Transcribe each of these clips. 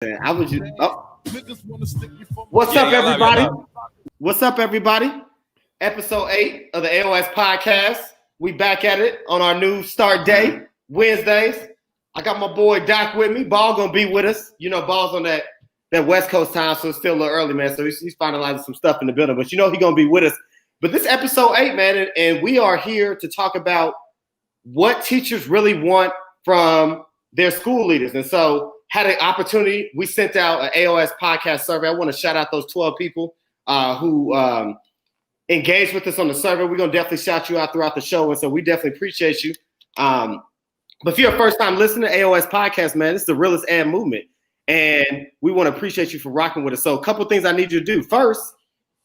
I was just. Oh. What's up, everybody? What's up, everybody? Episode 8 of the AOS Podcast. We back at it on our new start day, Wednesdays. I got my boy Doc with me. Ball gonna be with us. You know, Ball's on that West Coast time, so it's still a little early, man. So he's finalizing some stuff in the building, but you know he's gonna be with us. But this episode 8, man, and we are here to talk about what teachers really want from their school leaders. And so had an opportunity. We sent out an AOS podcast survey. I want to shout out those 12 people who engaged with us on the survey. We're going to definitely shout you out throughout the show. And so we definitely appreciate you. But if you're a first-time listener to AOS Podcast, man, it's the realest ad movement. And we want to appreciate you for rocking with us. So a couple of things I need you to do. First,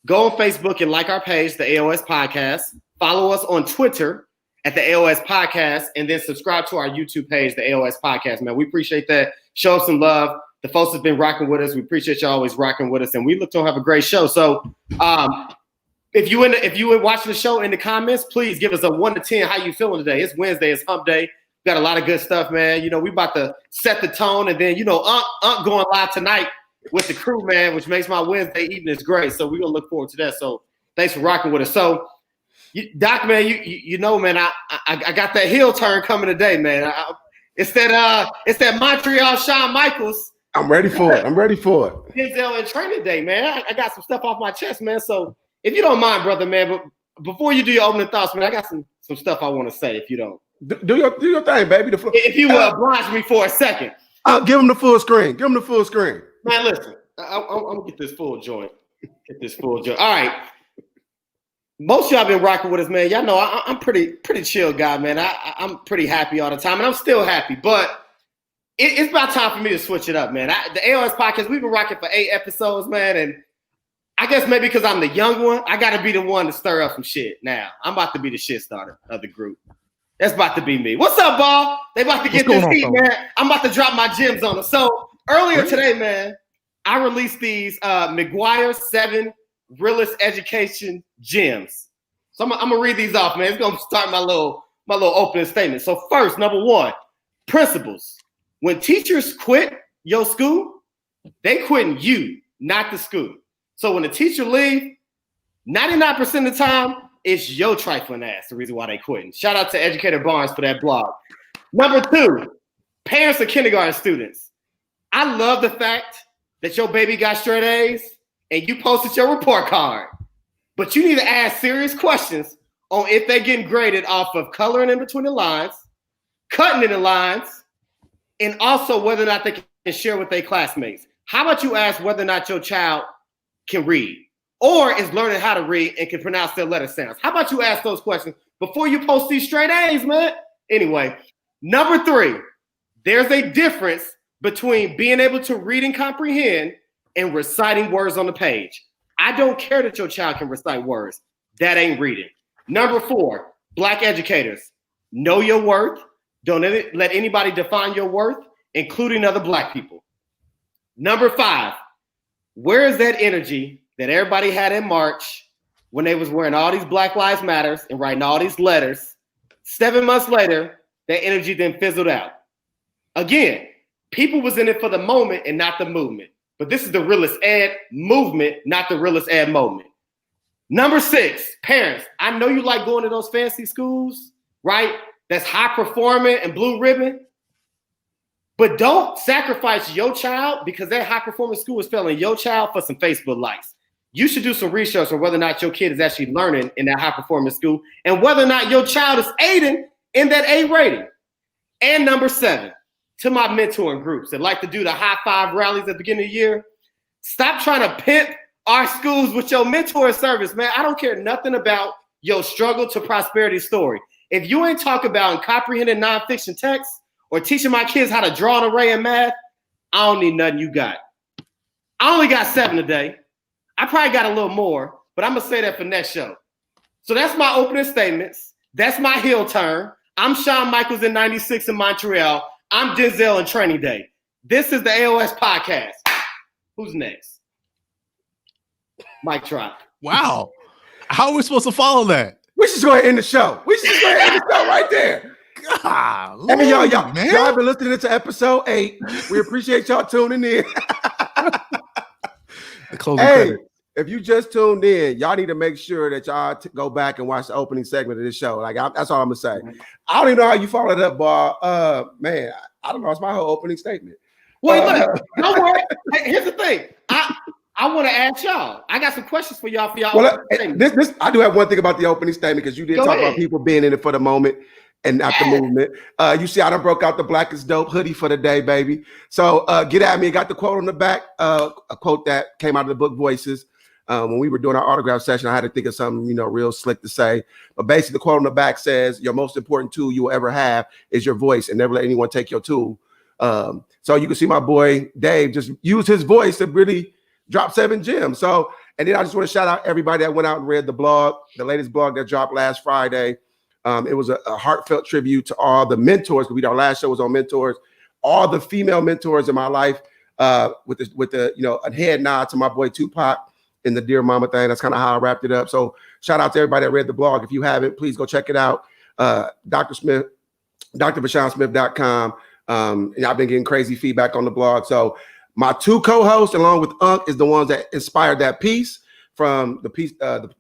go on Facebook and like our page, the AOS Podcast. Follow us on Twitter at the AOS Podcast, and then subscribe to our YouTube page, the AOS Podcast, man. We appreciate that. Show us some love. The folks have been rocking with us. We appreciate you always rocking with us, and we look to have a great show. So if you were watching the show in the comments, please give us a 1 to 10. How you feeling today? It's Wednesday. It's hump day. Got a lot of good stuff, man. You know, we about to set the tone, and then, you know, Unc going live tonight with the crew, man, which makes my Wednesday evening is great. So we're going to look forward to that. So thanks for rocking with us. So, Doc, man, you know, man, I got that heel turn coming today, man. It's that Montreal Shawn Michaels. I'm ready for it. Denzel and training day, man. I got some stuff off my chest, man. So if you don't mind, brother, man, but before you do your opening thoughts, man, I got some stuff I want to say. If you don't, do your thing, baby. If you will oblige me for a second, I'll give him the full screen. Man, listen, I'm gonna get this full joint. All right. Most of y'all been rocking with us, man. Y'all know I'm pretty chill guy, man. I'm pretty happy all the time, and I'm still happy. But it's about time for me to switch it up, man. The AOS Podcast, we've been rocking for 8 episodes, man, and I guess maybe because I'm the young one, I got to be the one to stir up some shit now. I'm about to be the shit starter of the group. That's about to be me. What's up, Ball? They about to get this heat, man. I'm about to drop my gems on them. So earlier today, man, I released these McGuire 7 realist education gems. So I'm gonna read these off, man. It's gonna start my little opening statement. So first, number 1, principles. When teachers quit your school, they quitting you, not the school. So when the teacher leave, 99% of the time, it's your trifling ass the reason why they quitting. Shout out to Educator Barnes for that blog. Number 2, parents of kindergarten students. I love the fact that your baby got straight A's and you posted your report card. But you need to ask serious questions on if they're getting graded off of coloring in between the lines, cutting in the lines, and also whether or not they can share with their classmates. How about you ask whether or not your child can read or is learning how to read and can pronounce their letter sounds? How about you ask those questions before you post these straight A's, man? Anyway, number 3, there's a difference between being able to read and comprehend and reciting words on the page. I don't care that your child can recite words. That ain't reading. Number 4, Black educators, know your worth. Don't let anybody define your worth, including other Black people. Number 5, where is that energy that everybody had in March when they was wearing all these Black Lives Matters and writing all these letters? 7 months later, that energy then fizzled out. Again, people was in it for the moment and not the movement. But this is the realist ed movement, not the realist ed moment. Number 6, parents. I know you like going to those fancy schools, right? That's high performing and blue ribbon. But don't sacrifice your child because that high performing school is failing your child for some Facebook likes. You should do some research on whether or not your kid is actually learning in that high performing school and whether or not your child is aiding in that A rating. And number 7, to my mentoring groups that like to do the high five rallies at the beginning of the year, stop trying to pimp our schools with your mentoring service, man. I don't care nothing about your struggle to prosperity story. If you ain't talk about comprehending nonfiction text or teaching my kids how to draw an array in math, I don't need nothing you got. I only got 7 today. I probably got a little more, but I'm going to say that for next show. So that's my opening statements. That's my heel turn. I'm Shawn Michaels in 96 in Montreal. I'm Denzel in training day. This is the AOS Podcast. Who's next? Mic drop. Wow. How are we supposed to follow that? We should go ahead and end the show. Right there. Hey, y'all been listening to episode 8. We appreciate y'all tuning in. The closing credit. If you just tuned in, y'all need to make sure that y'all go back and watch the opening segment of this show. Like, that's all I'm gonna say. I don't even know how you followed up, Bob. Man, I don't know. It's my whole opening statement. Well, don't worry. Hey, here's the thing. I want to ask y'all. I got some questions for y'all. Well, I do have one thing about the opening statement because you did talk about people being in it for the moment and not the movement. You see, I done broke out the Black is Dope hoodie for the day, baby. So get at me. Got the quote on the back, a quote that came out of the book Voices. When we were doing our autograph session, I had to think of something, real slick to say. But basically, the quote on the back says, your most important tool you will ever have is your voice, and never let anyone take your tool. So you can see my boy Dave just use his voice to really drop 7 gems. So, and then I just want to shout out everybody that went out and read the blog, the latest blog that dropped last Friday. It was a heartfelt tribute to all the mentors. Our last show was on mentors, all the female mentors in my life, with the a head nod to my boy Tupac in the Dear Mama thing. That's kind of how I wrapped it up. So shout out to everybody that read the blog. If you haven't, please go check it out. Dr. Smith, drvashonsmith.com. And I've been getting crazy feedback on the blog. So my 2 co-hosts, along with Unc, is the ones that inspired that piece from the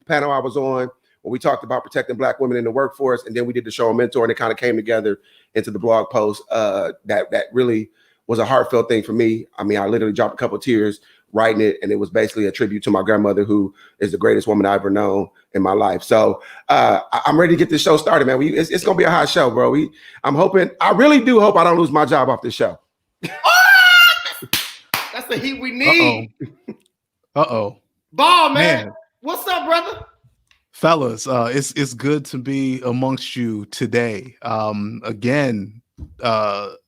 panel I was on, where we talked about protecting Black women in the workforce. And then we did the show on Mentor, and it kind of came together into the blog post that really was a heartfelt thing for me. I mean, I literally dropped a couple of tears writing it, and it was basically a tribute to my grandmother, who is the greatest woman I've ever known in my life. So I'm ready to get this show started, man. It's gonna be a hot show, bro. I really do hope I don't lose my job off this show. That's the heat we need. Ball, man. What's up, brother? Fellas, it's good to be amongst you today. Again,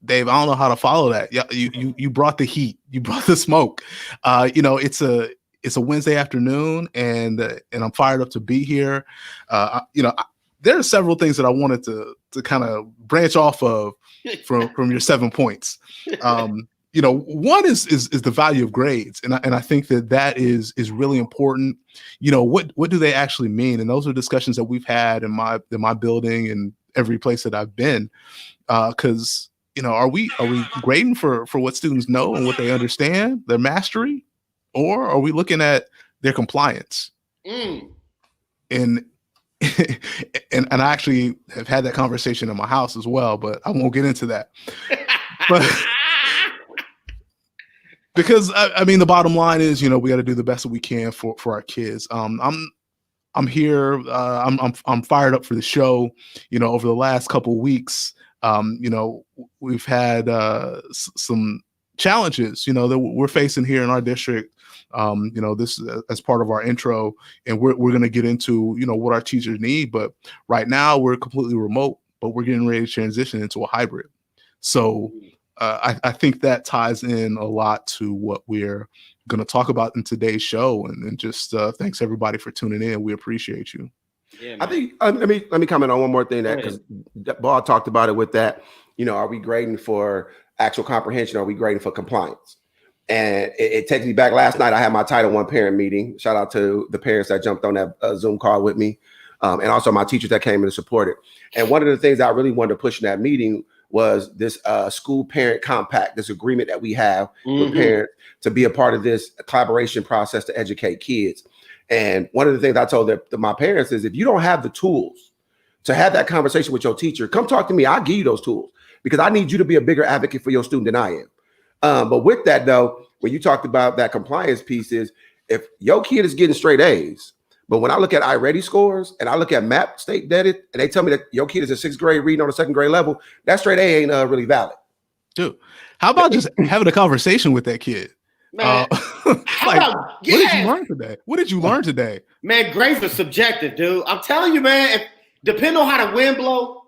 Dave, I don't know how to follow that. Yeah, you brought the heat, you brought the smoke. It's a Wednesday afternoon, and I'm fired up to be here. There are several things that I wanted to kind of branch off of from your 7 points. One is the value of grades, and I think that is really important. What do they actually mean? And those are discussions that we've had in my building and every place that I've been. Because are we grading for what students know and what they understand, their mastery, or are we looking at their compliance? And I actually have had that conversation in my house as well, but I won't get into that. But because I mean, the bottom line is, we got to do the best that we can for our kids. I'm here. I'm fired up for the show. Over the last couple of weeks, we've had some challenges, that we're facing here in our district. This as part of our intro, and we're going to get into, what our teachers need. But right now we're completely remote, but we're getting ready to transition into a hybrid. So I think that ties in a lot to what we're going to talk about in today's show. And just thanks everybody for tuning in. We appreciate you. Yeah, I think let me comment on one more thing, that because Ball talked about it with that. Are we grading for actual comprehension? Or are we grading for compliance? And it takes me back. Last night I had my Title I parent meeting. Shout out to the parents that jumped on that Zoom call with me, and also my teachers that came in to support it. And one of the things I really wanted to push in that meeting was this school parent compact, this agreement that we have with parents to be a part of this collaboration process to educate kids. And one of the things I told my parents is, if you don't have the tools to have that conversation with your teacher, come talk to me. I'll give you those tools, because I need you to be a bigger advocate for your student than I am. But with that, though, when you talked about that compliance piece, is if your kid is getting straight A's, but when I look at iReady scores and I look at MAP state data, and they tell me that your kid is in 6th grade reading on a 2nd grade level, that straight A ain't really valid. Dude, how about just having a conversation with that kid? Man, what did you learn today? What did you learn today? Man, grades are subjective, dude. I'm telling you, man, depending on how the wind blow,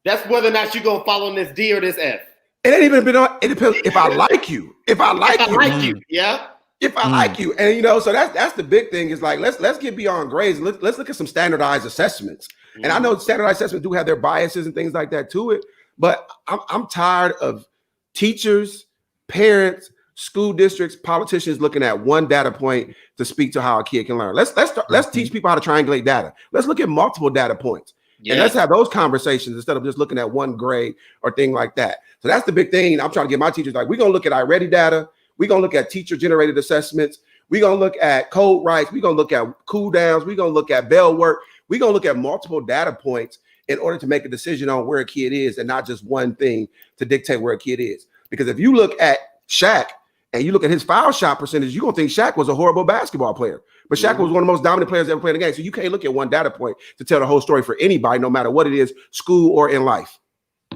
that's whether or not you're going to follow this D or this F. It ain't even been on. It depends if I like you. If I like you. Yeah. If I like you. And so that's the big thing, is like, let's get beyond grades. Let's look at some standardized assessments. And I know standardized assessments do have their biases and things like that to it, but I'm tired of teachers, parents, school districts, politicians looking at one data point to speak to how a kid can learn. Let's teach people how to triangulate data. Let's look at multiple data points. And let's have those conversations instead of just looking at one grade or thing like that. So that's the big thing. I'm trying to get my teachers, like, we're going to look at iReady data. We're going to look at teacher-generated assessments. We're going to look at code writes. We're going to look at cool downs. We're going to look at bell work. We're going to look at multiple data points in order to make a decision on where a kid is and not just one thing to dictate where a kid is. Because if you look at Shaq and you look at his foul shot percentage, you're going to think Shaq was a horrible basketball player. But Shaq was one of the most dominant players ever played the game. So you can't look at one data point to tell the whole story for anybody, no matter what it is, school or in life.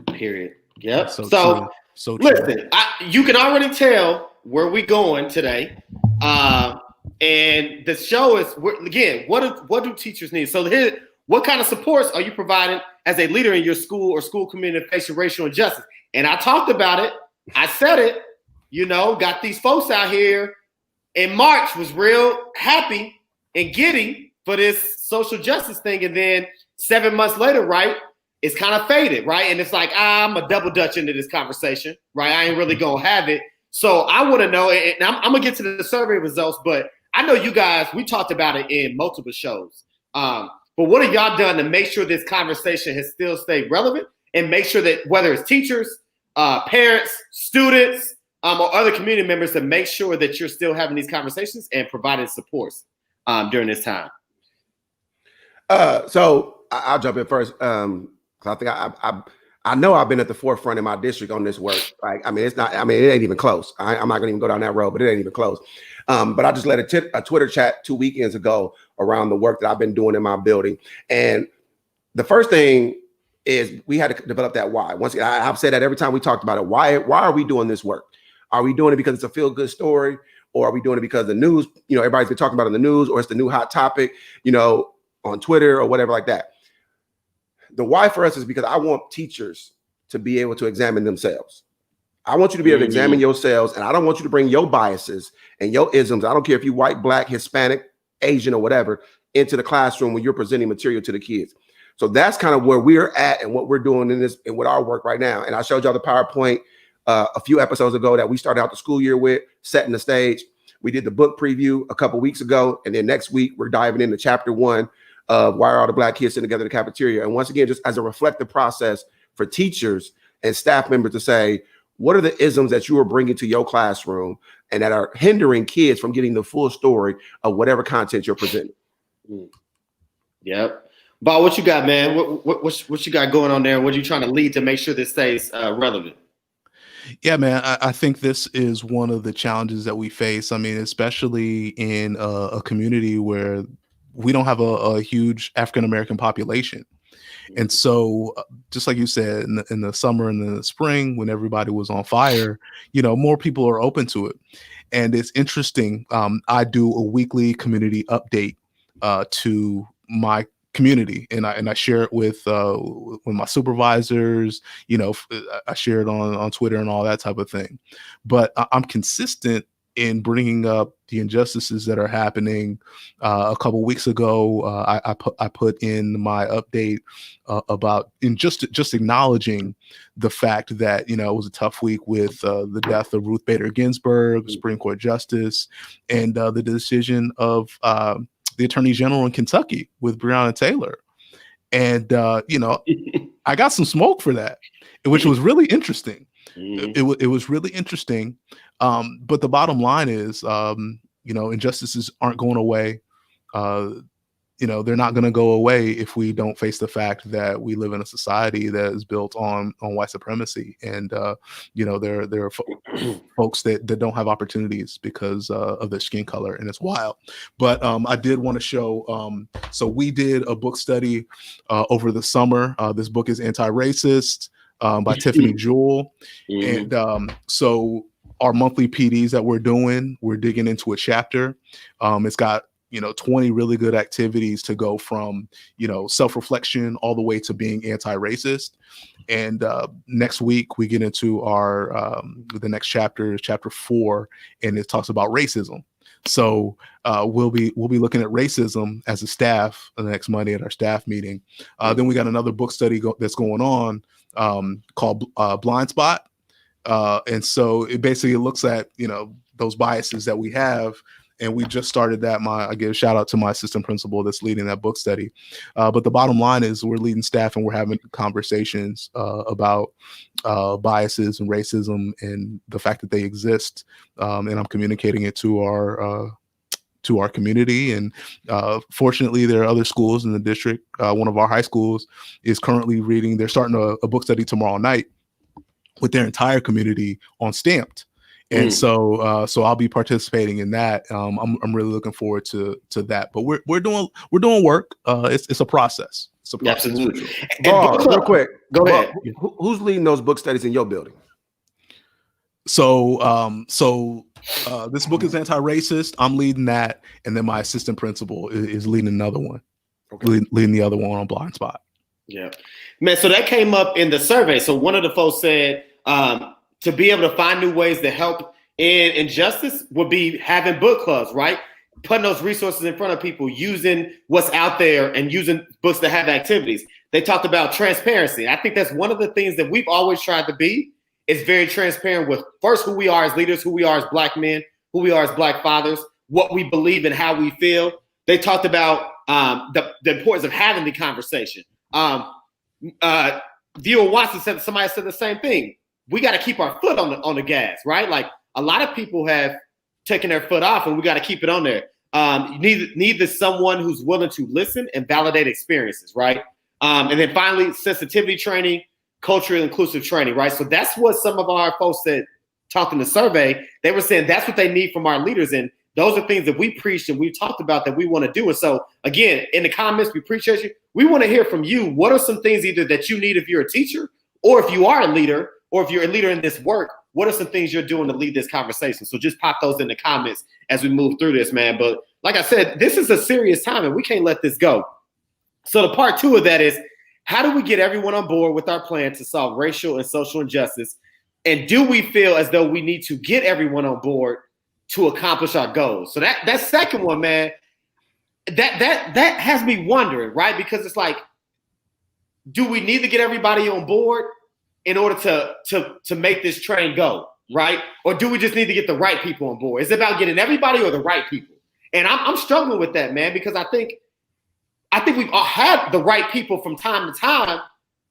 Period. Yep. So listen, you can already tell where we're going today. And the show is, again, what do teachers need? So here, what kind of supports are you providing as a leader in your school or school community facing racial injustice? And I talked about it. I said it, got these folks out here in March was real happy and giddy for this social justice thing. And then 7 months later, right, it's kind of faded, right? And it's like, I'm a double dutch into this conversation, right? I ain't really going to have it. So I want to know, and I'm going to get to the survey results, but I know you guys, we talked about it in multiple shows. But what have y'all done to make sure this conversation has still stayed relevant and make sure that whether it's teachers, parents, students, or other community members, to make sure that you're still having these conversations and providing supports during this time? So I'll jump in first. Cause I think I know I've been at the forefront in my district on this work. Like, it ain't even close. I'm not gonna even go down that road, but it ain't even close. But I just led a Twitter chat 2 weekends ago around the work that I've been doing in my building. And the first thing is we had to develop that why. Once again, I've said that every time we talked about it. Why are we doing this work? Are we doing it because it's a feel-good story? Or are we doing it because the news, everybody's been talking about it in the news, or it's the new hot topic, on Twitter or whatever like that? The why for us is because I want teachers to be able to examine themselves. I want you to be able to examine yourselves, and I don't want you to bring your biases and your isms. I don't care if you white, black, Hispanic, Asian, or whatever, into the classroom when you're presenting material to the kids. So that's kind of where we're at and what we're doing in this and with our work right now. And I showed y'all the PowerPoint a few episodes ago that we started out the school year with, setting the stage. We did the book preview a couple weeks ago, and then next week we're diving into chapter 1 of Why Are All the Black Kids Sitting Together in the Cafeteria? And once again, just as a reflective process for teachers and staff members to say, what are the isms that you are bringing to your classroom and that are hindering kids from getting the full story of whatever content you're presenting? Yep. Bob, what you got, man? What you got going on there? What are you trying to lead to make sure this stays relevant? Yeah, man, I think this is one of the challenges that we face. Especially in a community where we don't have a huge African-American population. And so just like you said, in the summer and in the spring, when everybody was on fire, more people are open to it. And it's interesting. I do a weekly community update to my community, and I share it with my supervisors. I share it on Twitter and all that type of thing. But I'm consistent in bringing up the injustices that are happening. A couple weeks ago, I put in my update about just acknowledging the fact that it was a tough week with the death of Ruth Bader Ginsburg, Supreme Court Justice, and the decision of the Attorney General in Kentucky with Breonna Taylor. And I got some smoke for that, which was really interesting. It was really interesting. But the bottom line is, injustices aren't going away. They're not going to go away if we don't face the fact that we live in a society that is built on white supremacy. And, there are folks that don't have opportunities because of their skin color, and it's wild. But I did want to show, so we did a book study over the summer. This book is Anti-Racist by Tiffany Jewell. And so our monthly PDs that we're doing, we're digging into a chapter. It's got 20 really good activities to go from, self-reflection all the way to being anti-racist. And next week we get into our the next chapter is chapter 4, and it talks about racism. So we'll be looking at racism as a staff the next Monday at our staff meeting. Then we got another book study that's going on called Blind Spot. And so it basically looks at, those biases that we have And we just started that. I give a shout out to my assistant principal that's leading that book study. But the bottom line is we're leading staff and we're having conversations about biases and racism and the fact that they exist. And I'm communicating it to our community. And fortunately, there are other schools in the district. One of our high schools is currently reading. They're starting a book study tomorrow night with their entire community on Stamped. And so I'll be participating in that. I'm really looking forward to that. But we're doing work. It's a process. It's a process. Absolutely. Real quick, go ahead. Who's leading those book studies in your building? So this book is anti-racist. I'm leading that, and then my assistant principal is leading another one. Okay. Leading the other one on Blind Spot. Yeah, man. So that came up in the survey. So one of the folks said to be able to find new ways to help in injustice would be having book clubs, right? Putting those resources in front of people, using what's out there and using books that have activities. They talked about transparency. I think that's one of the things that we've always tried to be, is very transparent with first who we are as leaders, who we are as Black men, who we are as Black fathers, what we believe and how we feel. They talked about the importance of having the conversation. Viewer Watson said, somebody said the same thing. We got to keep our foot on the gas, right? Like a lot of people have taken their foot off, and we got to keep it on there. You need someone who's willing to listen and validate experiences, right? And then finally, sensitivity training, culturally inclusive training, right? So that's what some of our folks that talked in the survey, they were saying that's what they need from our leaders. And those are things that we preached and we've talked about that we want to do. And so again, in the comments, we appreciate you. We want to hear from you. What are some things either that you need if you're a teacher, or if you are a leader, or if you're a leader in this work, what are some things you're doing to lead this conversation? So just pop those in the comments as we move through this, man. But like I said, this is a serious time and we can't let this go. So the part 2 of that is, how do we get everyone on board with our plan to solve racial and social injustice? And do we feel as though we need to get everyone on board to accomplish our goals? So that second one, man, that has me wondering, right? Because it's like, do we need to get everybody on board in order to make this train go, right? Or do we just need to get the right people on board? Is it about getting everybody or the right people? And I'm struggling with that, man, because I think we've all had the right people from time to time,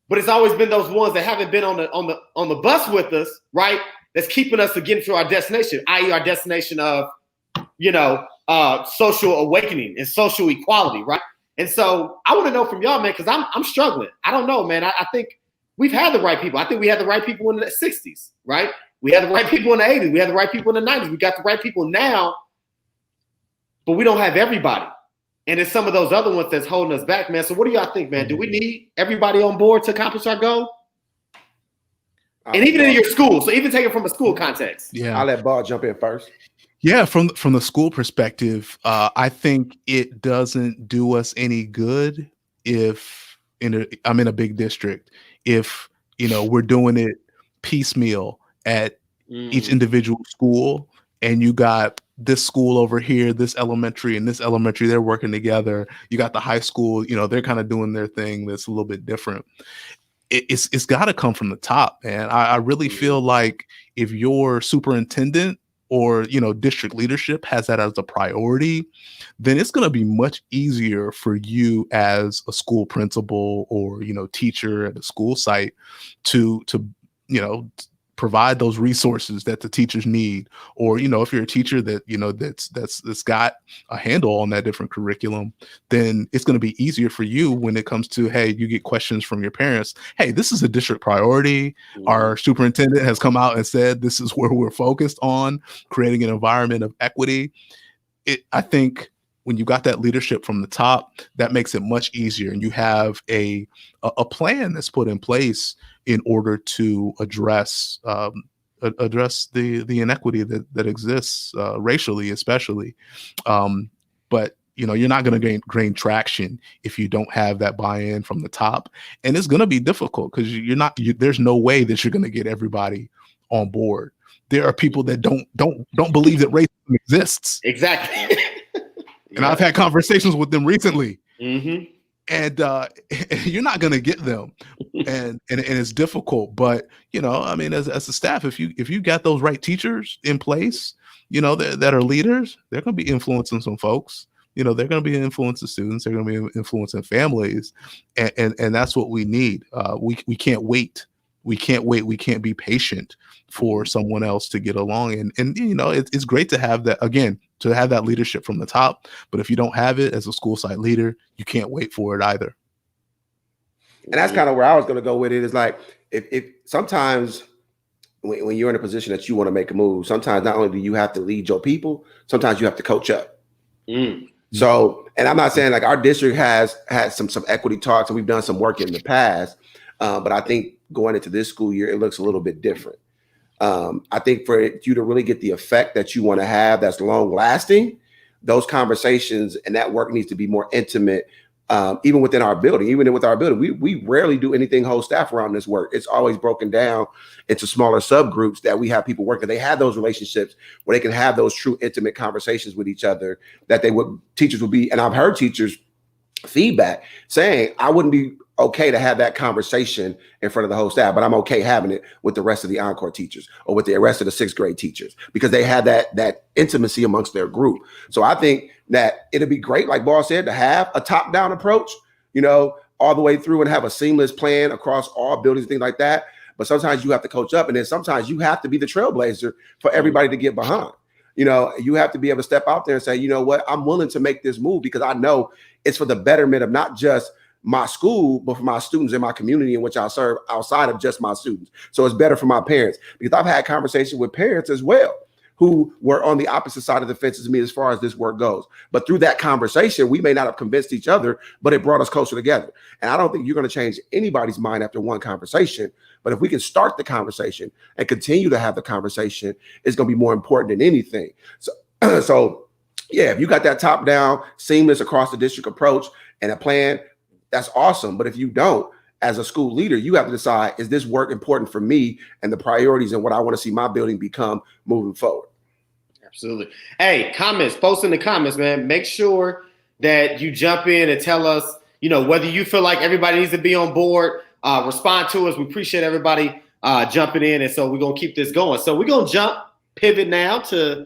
but it's always been those ones that haven't been on the bus with us, right? That's keeping us to get to our destination, i.e. our destination of, social awakening and social equality, right? And so I want to know from y'all, man, because I'm struggling. I don't know, man. I think we've had the right people. I think we had the right people in the 60s, right? We had the right people in the 80s. We had the right people in the 90s. We got the right people now, but we don't have everybody. And it's some of those other ones that's holding us back, man. So what do y'all think, man? Do we need everybody on board to accomplish our goal? And even in your school, so even take it from a school context. Yeah, I'll let Ball jump in first. Yeah, from the school perspective, I think it doesn't do us any good if I'm in a big district. If we're doing it piecemeal at each individual school, and you got this school over here, this elementary and this elementary, they're working together. You got the high school, they're kind of doing their thing that's a little bit different. It's got to come from the top, man. I really feel like if your superintendent or district leadership has that as a priority, then it's going to be much easier for you as a school principal or teacher at a school site to provide those resources that the teachers need. Or if you're a teacher that that's got a handle on that different curriculum, then it's going to be easier for you when it comes to, hey, you get questions from your parents. Hey, this is a district priority. Our superintendent has come out and said this is where we're focused on creating an environment of equity. I think when you got that leadership from the top, that makes it much easier, and you have a plan that's put in place in order to address the inequity that exists racially, especially. But you're not going to gain traction if you don't have that buy-in from the top, and it's going to be difficult because there's no way that you're going to get everybody on board. There are people that don't believe that racism exists. Exactly. And I've had conversations with them recently. Mm-hmm. And you're not going to get them, and it's difficult. But as a staff, if you got those right teachers in place, that are leaders, they're going to be influencing some folks. They're going to be influencing students. They're going to be influencing families, and that's what we need. We can't wait. We can't wait. We can't be patient for someone else to get along. And it's great to have that, again, to have that leadership from the top. But if you don't have it as a school site leader, you can't wait for it either. And that's kind of where I was going to go with it. Is like if sometimes when you're in a position that you want to make a move, sometimes not only do you have to lead your people, sometimes you have to coach up. So, and I'm not saying like our district has had some equity talks and we've done some work in the past, but I think going into this school year, it looks a little bit different. I think for you to really get the effect that you want to have that's long lasting, those conversations and that work needs to be more intimate. Even within our building, we rarely do anything whole staff around this work. It's always broken down into smaller subgroups that we have people working. They have those relationships where they can have those true intimate conversations with each other that teachers would be. And I've heard teachers feedback saying, I wouldn't be okay to have that conversation in front of the whole staff, but I'm okay having it with the rest of the Encore teachers or with the rest of the 6th grade teachers because they had that intimacy amongst their group. So I think that it'd be great, like Ball said, to have a top-down approach, all the way through and have a seamless plan across all buildings, things like that. But sometimes you have to coach up, and then sometimes you have to be the trailblazer for everybody to get behind. You have to be able to step out there and say, you know what, I'm willing to make this move because I know it's for the betterment of not just my school, but for my students in my community in which I serve outside of just my students. So it's better for my parents because I've had conversations with parents as well who were on the opposite side of the fence as me as far as this work goes. But through that conversation, we may not have convinced each other, but it brought us closer together. And I don't think you're going to change anybody's mind after one conversation. But if we can start the conversation and continue to have the conversation, it's going to be more important than anything. So yeah, if you got that top down, seamless across the district approach and a plan, that's awesome. But if you don't, as a school leader, you have to decide, is this work important for me and the priorities and what I want to see my building become moving forward? Absolutely. Hey, post in the comments, man. Make sure that you jump in and tell us, whether you feel like everybody needs to be on board, respond to us. We appreciate everybody jumping in. And so we're going to keep this going. So we're going to pivot now to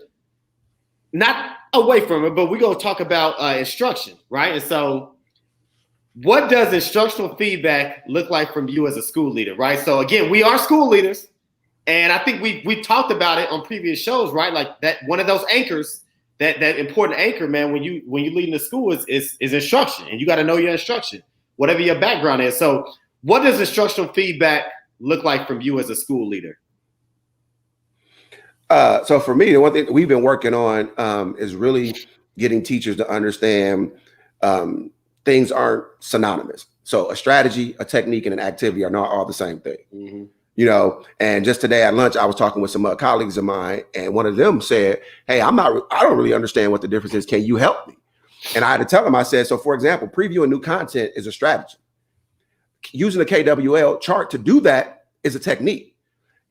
not away from it, but we're going to talk about instruction, right? And so what does instructional feedback look like from you as a school leader, right? So again, we are school leaders. And I think we talked about it on previous shows, right? Like that one of those anchors, that important anchor, man, when you lead in the school is instruction. And you got to know your instruction, whatever your background is. So what does instructional feedback look like from you as a school leader? So for me, the one thing we've been working on is really getting teachers to understand things aren't synonymous. So a strategy, a technique, and an activity are not all the same thing. Mm-hmm. And just today at lunch, I was talking with some colleagues of mine, and one of them said, hey, I don't really understand what the difference is. Can you help me? And I had to tell them, I said, so for example, previewing new content is a strategy. Using the KWL chart to do that is a technique.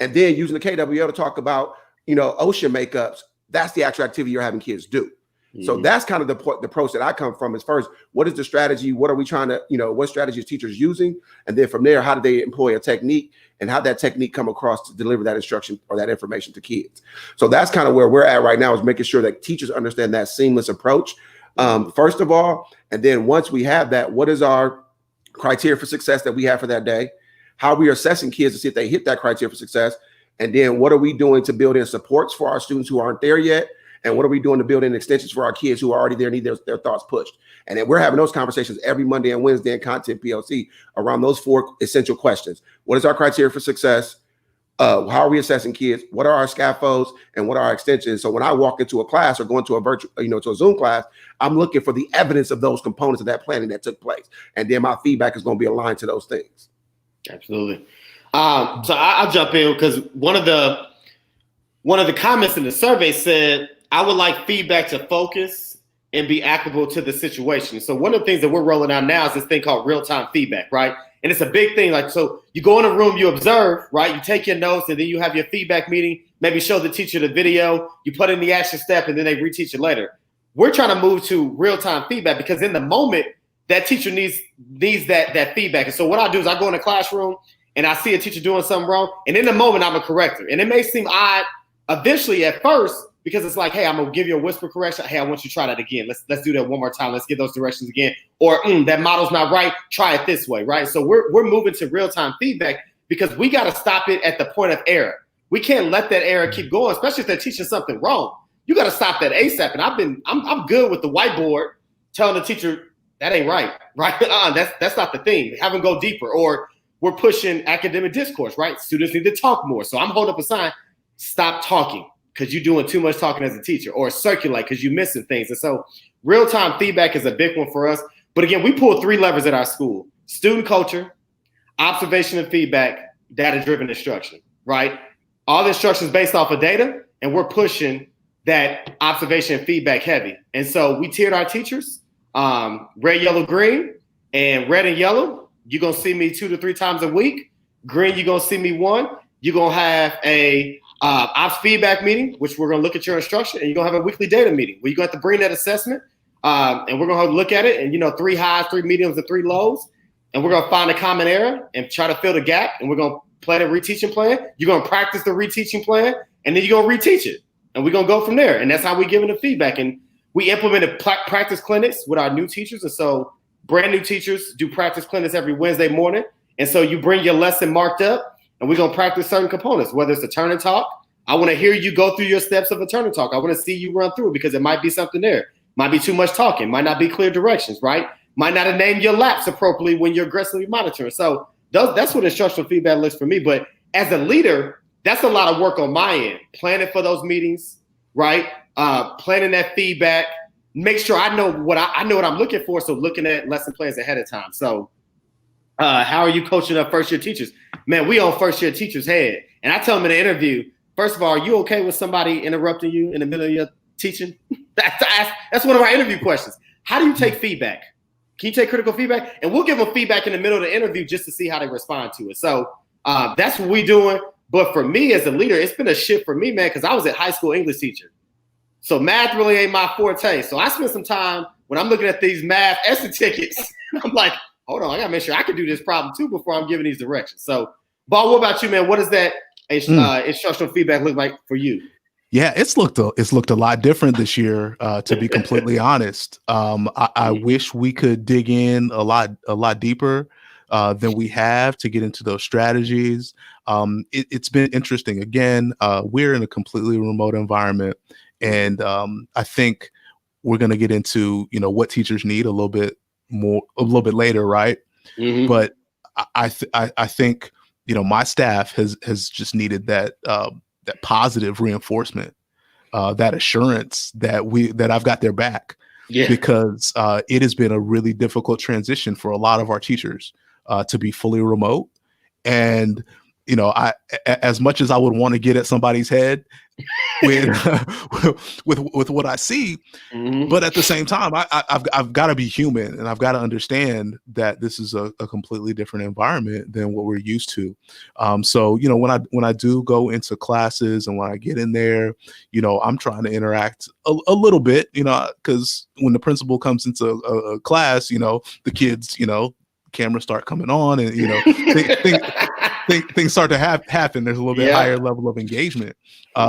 And then using the KWL to talk about, ocean makeups, that's the actual activity you're having kids do. Mm-hmm. So that's kind of the approach that I come from is first, what is the strategy? What are we trying to, what strategy is teachers using? And then from there, how do they employ a technique and how that technique come across to deliver that instruction or that information to kids? So that's kind of where we're at right now is making sure that teachers understand that seamless approach, first of all. And then once we have that, what is our criteria for success that we have for that day? How are we assessing kids to see if they hit that criteria for success? And then what are we doing to build in supports for our students who aren't there yet? And what are we doing to build in extensions for our kids who are already there, need their thoughts pushed? And then we're having those conversations every Monday and Wednesday in Content PLC around those 4 essential questions. What is our criteria for success? How are we assessing kids? What are our scaffolds and what are our extensions? So when I walk into a class or go into a virtual, to a Zoom class, I'm looking for the evidence of those components of that planning that took place. And then my feedback is going to be aligned to those things. Absolutely. So I'll jump in because one of the comments in the survey said, I would like feedback to focus and be applicable to the situation. So one of the things that we're rolling out now is this thing called real-time feedback, right? And it's a big thing. Like, so you go in a room, you observe, right? You take your notes and then you have your feedback meeting, maybe show the teacher the video, you put in the action step and then they reteach it later. We're trying to move to real-time feedback because in the moment that teacher needs that feedback. And so what I do is I go in the classroom and I see a teacher doing something wrong. And in the moment I'm a corrector. And it may seem odd eventually at first, because it's like, hey, I'm gonna give you a whisper correction. Hey, I want you to try that again. Let's do that one more time. Let's get those directions again. Or that model's not right. Try it this way, right? So we're moving to real-time feedback because we got to stop it at the point of error. We can't let that error keep going, especially if they're teaching something wrong. You got to stop that ASAP. And I'm good with the whiteboard telling the teacher that ain't right, right? That's not the thing. Have them go deeper. Or we're pushing academic discourse, right? Students need to talk more. So I'm holding up a sign, stop talking because you're doing too much talking as a teacher, or circulate because you're missing things. And so real-time feedback is a big one for us. But again, we pull 3 levers at our school: student culture, observation and feedback, data-driven instruction, right? All the instruction is based off of data, and we're pushing that observation and feedback heavy. And so we tiered our teachers, red, yellow, green, and red and yellow. You're going to see me 2 to 3 times a week. Green, you're going to see me 1. You're going to have a ops feedback meeting, which we're going to look at your instruction, and you're going to have a weekly data meeting where you're going to have to bring that assessment, and we're going to have to look at it, and 3 highs, 3 mediums, and 3 lows, and we're going to find a common error and try to fill the gap, and we're going to plan a reteaching plan. You're going to practice the reteaching plan, and then you're going to reteach it, and we're going to go from there, and that's how we give it the feedback. And we implemented practice clinics with our new teachers, and so brand new teachers do practice clinics every Wednesday morning, and so you bring your lesson marked up, and we're going to practice certain components, whether it's a turn and talk. I want to hear you go through your steps of a turn and talk. I want to see you run through it because it might be something there. Might be too much talking. Might not be clear directions, right? Might not have named your laps appropriately when you're aggressively monitoring. So that's what instructional feedback looks for me. But as a leader, that's a lot of work on my end. Planning for those meetings, right? Planning that feedback. Make sure I know what I'm looking for. So looking at lesson plans ahead of time. So how are you coaching up first-year teachers? Man, we on first-year teachers' head. And I tell them in the interview, first of all, are you okay with somebody interrupting you in the middle of your teaching? That's one of our interview questions. How do you take feedback? Can you take critical feedback? And we'll give them feedback in the middle of the interview just to see how they respond to it. So that's what we're doing. But for me as a leader, it's been a shift for me, man, because I was a high school English teacher. So math really ain't my forte. So I spent some time when I'm looking at these math essay tickets, I'm like, hold on, I got to make sure I can do this problem too before I'm giving these directions. So, Ball, what about you, man? What does that instructional feedback look like for you? Yeah, it's looked a lot different this year, to be completely honest. I wish we could dig in a lot deeper than we have to get into those strategies. It's been interesting. Again, we're in a completely remote environment, and I think we're going to get into what teachers need a little bit later, right? Mm-hmm. But I think my staff has just needed that positive reinforcement, that assurance that I've got their back, because it has been a really difficult transition for a lot of our teachers to be fully remote. And as much as I would want to get at somebody's head with what I see, mm-hmm. but at the same time, I've got to be human, and I've got to understand that this is a completely different environment than what we're used to. So when I do go into classes and when I get in there, I'm trying to interact a little bit, because when the principal comes into a class, the kids, cameras start coming on, and things start to happen. There's a little bit higher level of engagement.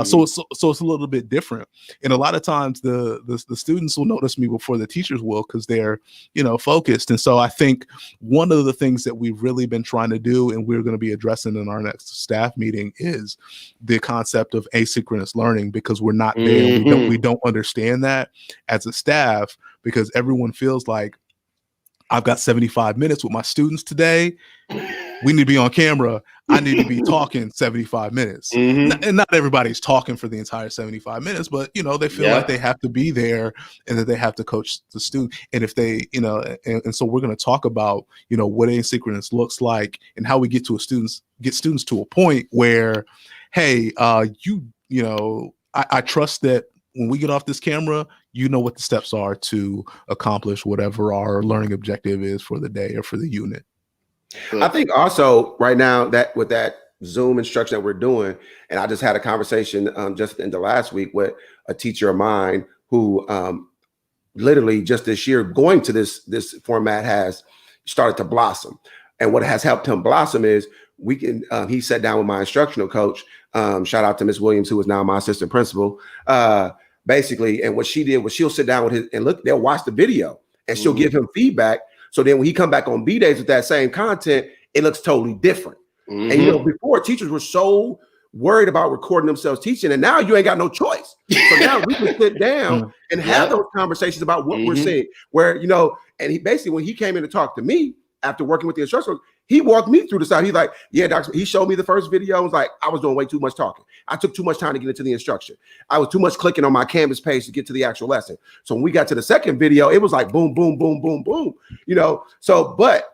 So it's a little bit different. And a lot of times the students will notice me before the teachers will, because they're, focused. And so I think one of the things that we've really been trying to do, and we're going to be addressing in our next staff meeting, is the concept of asynchronous learning, because we're not there. Mm-hmm. We don't understand that as a staff, because everyone feels like, I've got 75 minutes with my students today. We need to be on camera. I need to be talking 75 minutes. Mm-hmm. And not everybody's talking for the entire 75 minutes, but, they feel like they have to be there and that they have to coach the student. And if they, and so we're going to talk about, what asynchronous looks like and how we get students to a point where, hey, I trust that when we get off this camera, what the steps are to accomplish whatever our learning objective is for the day or for the unit. I think also right now that with that Zoom instruction that we're doing, and I just had a conversation just in the last week with a teacher of mine who literally just this year going to this format has started to blossom. And what has helped him blossom is we can. He sat down with my instructional coach. Shout out to Miss Williams, who is now my assistant principal. Basically, and what she did was she'll sit down with his and look. They'll watch the video and she'll give him feedback. So then when he come back on B days with that same content, it looks totally different. And you know, before teachers were so worried about recording themselves teaching, and now you ain't got no choice. So now we can sit down and have those conversations about what we're seeing. Where, you know, and he basically, when he came in to talk to me after working with the instructor, he walked me through the side. He's like, yeah, Doctor, he showed me the first video. I was like, I was doing way too much talking. I took too much time to get into the instruction. I was too much clicking on my Canvas page to get to the actual lesson. So when we got to the second video, it was like boom, boom, boom, boom, boom, you know? So, but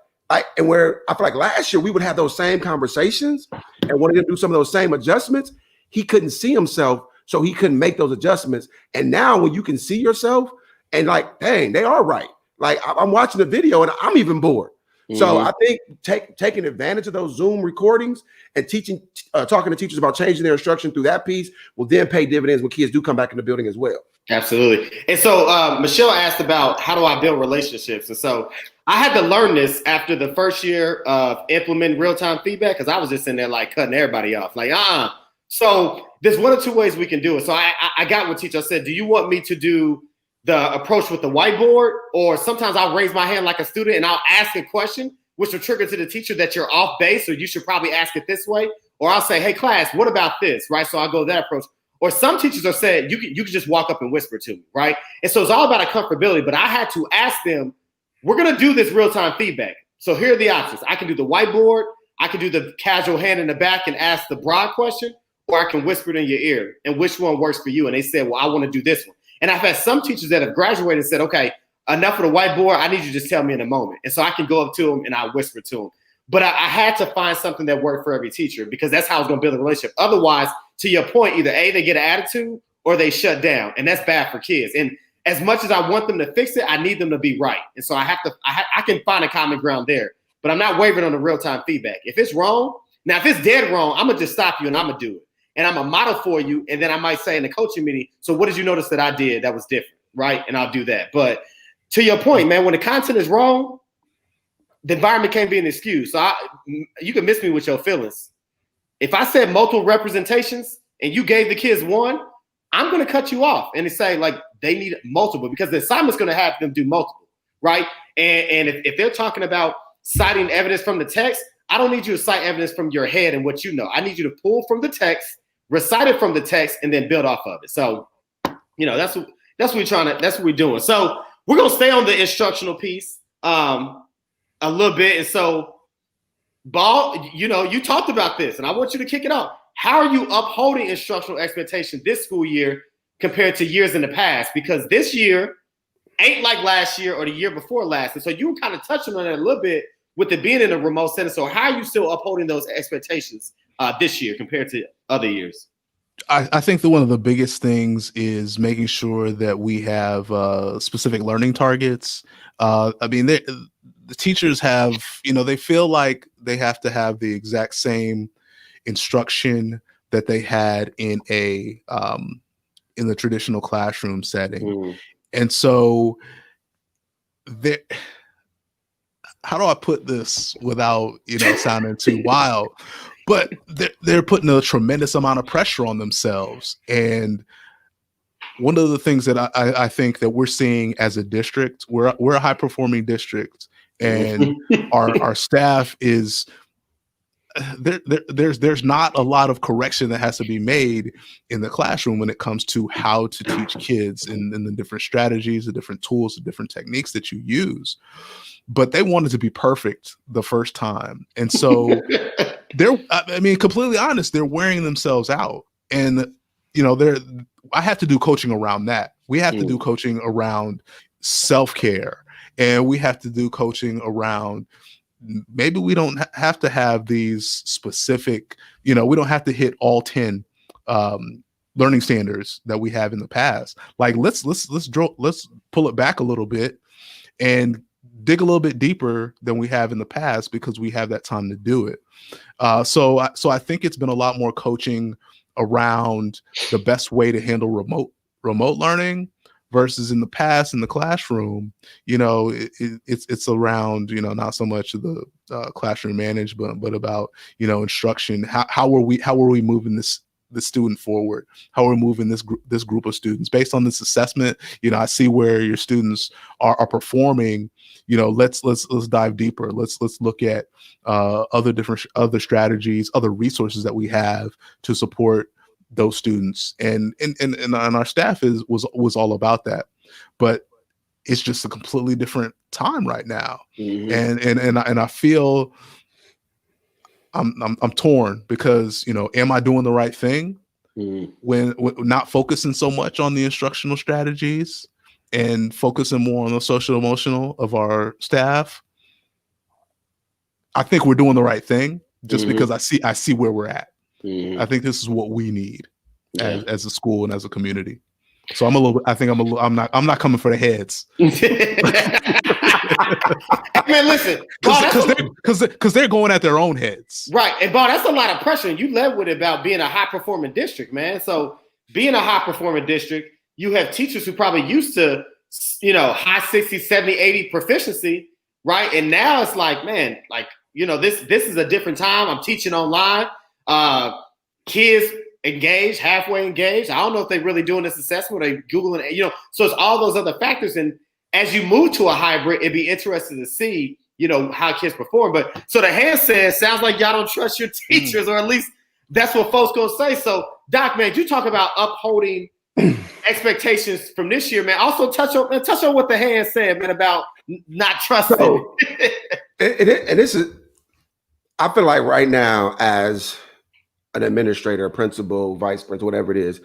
and where I feel like last year we would have those same conversations and wanted to do some of those same adjustments. He couldn't see himself, so he couldn't make those adjustments. And now when you can see yourself and like, dang, they are right. Like I'm watching the video and I'm even bored. So I think taking advantage of those Zoom recordings and talking to teachers about changing their instruction through that piece will then pay dividends when kids do come back in the building as well. Absolutely. And so Michelle asked about how do I build relationships? And so I had to learn this after the first year of implementing real-time feedback, because I was just in there like cutting everybody off. Like, So there's one of two ways we can do it. So I got one teacher. I said, do you want me to do the approach with the whiteboard? Or sometimes I'll raise my hand like a student and I'll ask a question, which will trigger to the teacher that you're off base, or you should probably ask it this way. Or I'll say, hey, class, what about this? Right? So I'll go that approach. Or some teachers are saying, you can just walk up and whisper to me, right? And so it's all about a comfortability, but I had to ask them, we're going to do this real-time feedback. So here are the options. I can do the whiteboard. I can do the casual hand in the back and ask the broad question, or I can whisper it in your ear. And which one works for you? And they said, well, I want to do this one. And I've had some teachers that have graduated and said, okay, enough of the whiteboard. I need you to just tell me in a moment. And so I can go up to them and I whisper to them. But I had to find something that worked for every teacher, because that's how I was going to build a relationship. Otherwise, to your point, either A, they get an attitude or they shut down. And that's bad for kids. And as much as I want them to fix it, I need them to be right. And so I can find a common ground there. But I'm not wavering on the real-time feedback. If it's wrong, now if it's dead wrong, I'm going to just stop you and I'm going to do it. And I'm a model for you. And then I might say in the coaching meeting, so what did you notice that I did that was different, right? And I'll do that. But to your point, man, when the content is wrong, the environment can't be an excuse. So you can miss me with your feelings. If I said multiple representations and you gave the kids one, I'm going to cut you off and say like they need multiple, because the assignment's going to have them do multiple, right? And if they're talking about citing evidence from the text, I don't need you to cite evidence from your head and what you know. I need you to pull from the text, recite it from the text, and then build off of it. So, you know, that's what we're doing. So we're going to stay on the instructional piece a little bit. And so, Ball, you know, you talked about this, and I want you to kick it off. How are you upholding instructional expectations this school year compared to years in the past? Because this year ain't like last year or the year before last. And so you kind of touching on it a little bit with it being in a remote setting. So how are you still upholding those expectations this year compared to other years? I think that one of the biggest things is making sure that we have specific learning targets. I mean, the teachers have, you know, they feel like they have to have the exact same instruction that they had in the traditional classroom setting. And so how do I put this without, you know, sounding too wild? But they're putting a tremendous amount of pressure on themselves. And one of the things that I think that we're seeing as a district, we're a high performing district, and our staff is there's not a lot of correction that has to be made in the classroom when it comes to how to teach kids and the different strategies, the different tools, the different techniques that you use. But they wanted to be perfect the first time. And so completely honest, they're wearing themselves out. And, you know, I have to do coaching around that. We have to do coaching around self-care, and we have to do coaching around, maybe we don't have to have these specific, you know, we don't have to hit all 10 learning standards that we have in the past. Like let's pull it back a little bit and dig a little bit deeper than we have in the past, because we have that time to do it. So I think it's been a lot more coaching around the best way to handle remote learning versus in the past in the classroom, it's around, not so much of the classroom management, but about, instruction. How are we moving the student forward? How are we moving this group of students based on this assessment? I see where your students are performing. Let's dive deeper. Let's look at other strategies, other resources that we have to support those students, and our staff was all about that. But it's just a completely different time right now. And I feel I'm torn because, am I doing the right thing when not focusing so much on the instructional strategies and focusing more on the social emotional of our staff? I think we're doing the right thing just because I see where we're at. I think this is what we need as a school and as a community. So I'm not coming for the heads. Man, listen, because they're going at their own heads, right? And Bob, that's a lot of pressure. And you led with it about being a high performing district, man. So being a high performing district, you have teachers who probably used to, high 60, 70, 80 proficiency, right? And now it's like, man, this is a different time. I'm teaching online. Kids engaged, halfway engaged. I don't know if they're really doing this assessment or they Googling it, so it's all those other factors. And as you move to a hybrid, it'd be interesting to see, how kids perform. But so the hand says, sounds like y'all don't trust your teachers, or at least that's what folks gonna say. So Doc, man, you talk about upholding expectations from this year, man. Also touch on what the hand said, man, about not trusting. So, and this is, I feel like right now as an administrator, principal, vice principal, whatever it is,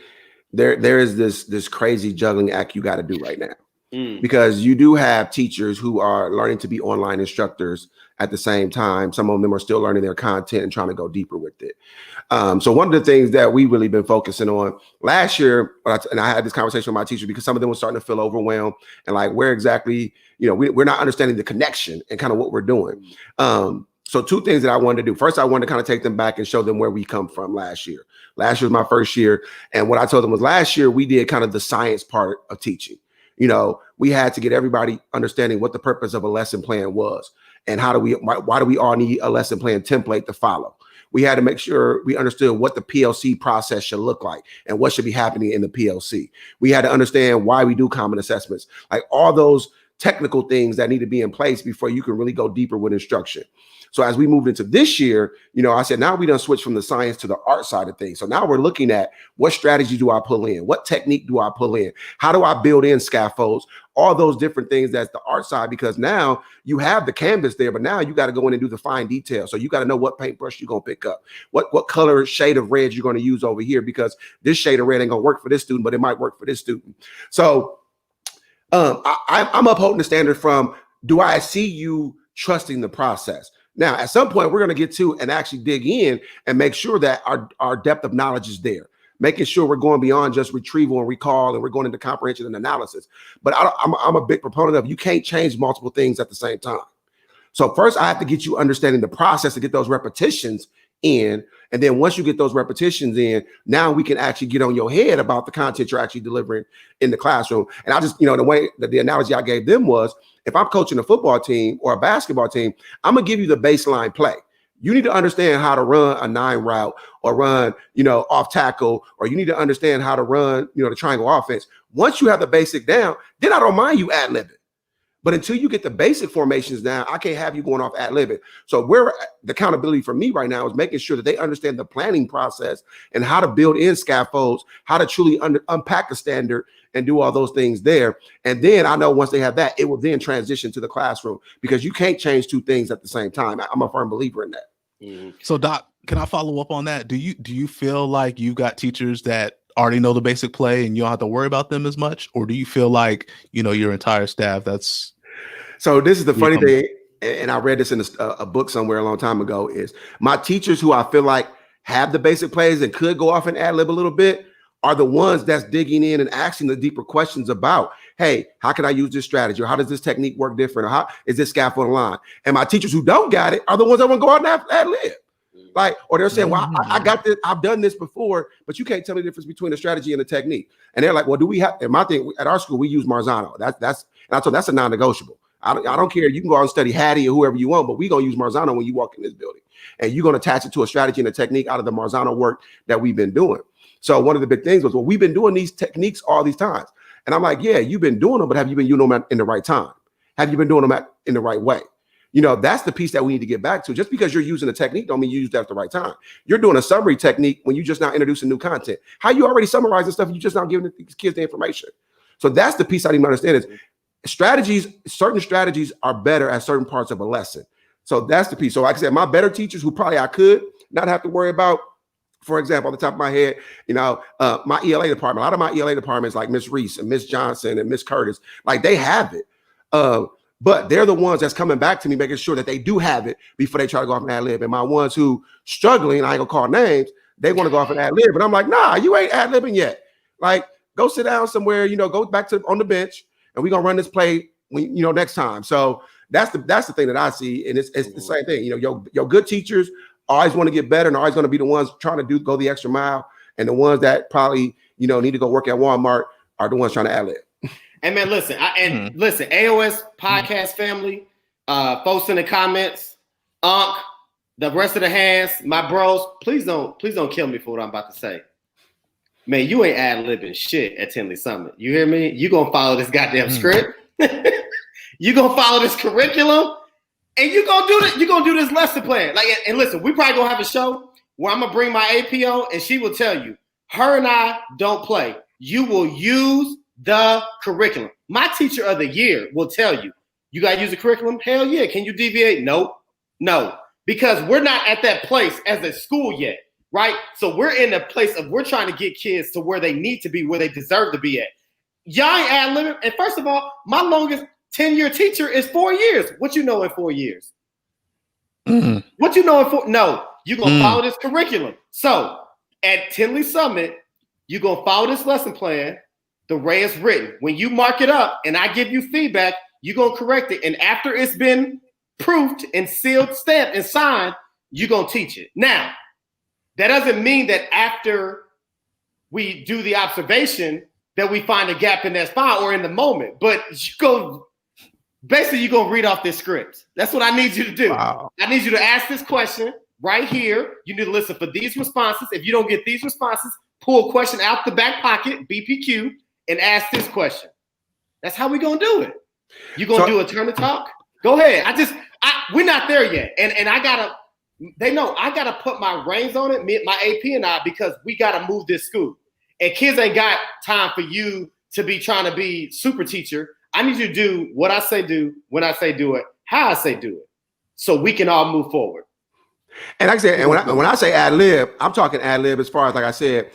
there is this crazy juggling act you got to do right now. Because you do have teachers who are learning to be online instructors at the same time. Some of them are still learning their content and trying to go deeper with it. So one of the things that we really been focusing on last year, and I had this conversation with my teacher because some of them were starting to feel overwhelmed and like where exactly, we're not understanding the connection and kind of what we're doing. So two things that I wanted to do. First, I wanted to kind of take them back and show them where we come from last year. Last year was my first year. And what I told them was last year, we did kind of the science part of teaching. We had to get everybody understanding what the purpose of a lesson plan was and why do we all need a lesson plan template to follow. We had to make sure we understood what the PLC process should look like and what should be happening in the PLC. We had to understand why we do common assessments, like all those technical things that need to be in place before you can really go deeper with instruction. So as we moved into this year, I said, now we done switch from the science to the art side of things. So now we're looking at what strategy do I pull in? What technique do I pull in? How do I build in scaffolds? All those different things. That's the art side, because now you have the canvas there, but now you got to go in and do the fine detail. So you got to know what paintbrush you're going to pick up, what color shade of red you're going to use over here, because this shade of red ain't going to work for this student, but it might work for this student. So I'm upholding the standard from, do I see you trusting the process? Now, at some point, we're going to get to and actually dig in and make sure that our depth of knowledge is there, making sure we're going beyond just retrieval and recall, and we're going into comprehension and analysis. But I'm a big proponent of you can't change multiple things at the same time. So first, I have to get you understanding the process to get those repetitions in. And then once you get those repetitions in, now we can actually get on your head about the content you're actually delivering in the classroom. And I just, the way that the analogy I gave them was, if I'm coaching a football team or a basketball team, I'm going to give you the baseline play. You need to understand how to run a 9 route or run, off tackle, or you need to understand how to run, the triangle offense. Once you have the basic down, then I don't mind you ad-libbing. But until you get the basic formations down, I can't have you going off ad-libbing. So the accountability for me right now is making sure that they understand the planning process and how to build in scaffolds, how to truly unpack a standard and do all those things there. And then I know once they have that, it will then transition to the classroom, because you can't change two things at the same time. I'm a firm believer in that. So Doc, can I follow up on that? Do you feel like you've got teachers that already know the basic play and you don't have to worry about them as much? Or do you feel like, your entire staff So this is the funny thing, and I read this in a book somewhere a long time ago, is my teachers who I feel like have the basic plays and could go off and ad-lib a little bit are the ones that's digging in and asking the deeper questions about, hey, how can I use this strategy? Or how does this technique work different? Or how is this scaffold line? And my teachers who don't got it are the ones that want to go out and ad-lib. Like, or they're saying, well, I got this, I've done this before, but you can't tell me the difference between a strategy and a technique. And they're like, well, do we have, and my thing, at our school, we use Marzano. And I told them that's a non-negotiable. I don't care. You can go out and study Hattie or whoever you want, but we're going to use Marzano when you walk in this building. And you're going to attach it to a strategy and a technique out of the Marzano work that we've been doing. So one of the big things was, well, we've been doing these techniques all these times. And I'm like, yeah, you've been doing them, but have you been using them in the right time? Have you been doing them in the right way? You know, that's the piece that we need to get back to. Just because you're using a technique don't mean you use that at the right time. You're doing a summary technique when you just now introducing new content. How you already summarizing stuff, you just now giving these kids the information. So that's the piece I didn't understand is certain strategies are better at certain parts of a lesson. So that's the piece. So like I said, my better teachers who probably I could not have to worry about, for example, on the top of my head, you know, my ELA department, a lot of my ELA departments like Miss Reese and Miss Johnson and Miss Curtis, like they have it. But they're the ones that's coming back to me, making sure that they do have it before they try to go off and ad lib. And my ones who struggling, I ain't gonna call names, they want to go off and ad lib. But I'm like, nah, you ain't ad libbing yet. Like, go sit down somewhere, you know, go back to on the bench, and we're gonna run this play next time. So that's the thing that I see. And it's the same thing. You know, your good teachers always want to get better and always going to be the ones trying to go the extra mile. And the ones that probably, need to go work at Walmart are the ones trying to ad lib. Hey man, listen, listen, AOS Podcast family, folks in the comments, the rest of the hands, my bros, please don't kill me for what I'm about to say. Man, you ain't ad-libbing shit at Tinley Summit. You hear me? You gonna follow this goddamn script. You gonna follow this curriculum, and you gonna do this. You gonna do this lesson plan. Like, and listen, we probably gonna have a show where I'm gonna bring my AP on, and she will tell you, her and I don't play. You will use the curriculum. My teacher of the year will tell you, you gotta use the curriculum? Hell yeah. Can you deviate? Nope. No. Because we're not at that place as a school yet, right? So we're in a place of we're trying to get kids to where they need to be, where they deserve to be at. Y'all ain't ad-libbing. And first of all, my longest 10-year teacher is 4 years. What you know in 4 years? What you know in 4? No, you're going to follow this curriculum. So at Tinley Summit, you're going to follow this lesson plan the way it's written. When you mark it up and I give you feedback, you're going to correct it. And after it's been proofed and sealed, stamped, and signed, you're going to teach it. Now, that doesn't mean that after we do the observation that we find a gap in that file or in the moment. But you're going to read off this script. That's what I need you to do. Wow. I need you to ask this question right here. You need to listen for these responses. If you don't get these responses, pull a question out the back pocket, BPQ, and ask this question. That's how we're going to do it. You're going to do a turn to talk? Go ahead. We're not there yet. And they know I got to put my reins on it, my AP and I, because we got to move this school. And kids ain't got time for you to be trying to be super teacher. I need you to do what I say do, when I say do it, how I say do it, so we can all move forward. And like I said, and when I say ad lib, I'm talking ad lib as far as, like I said,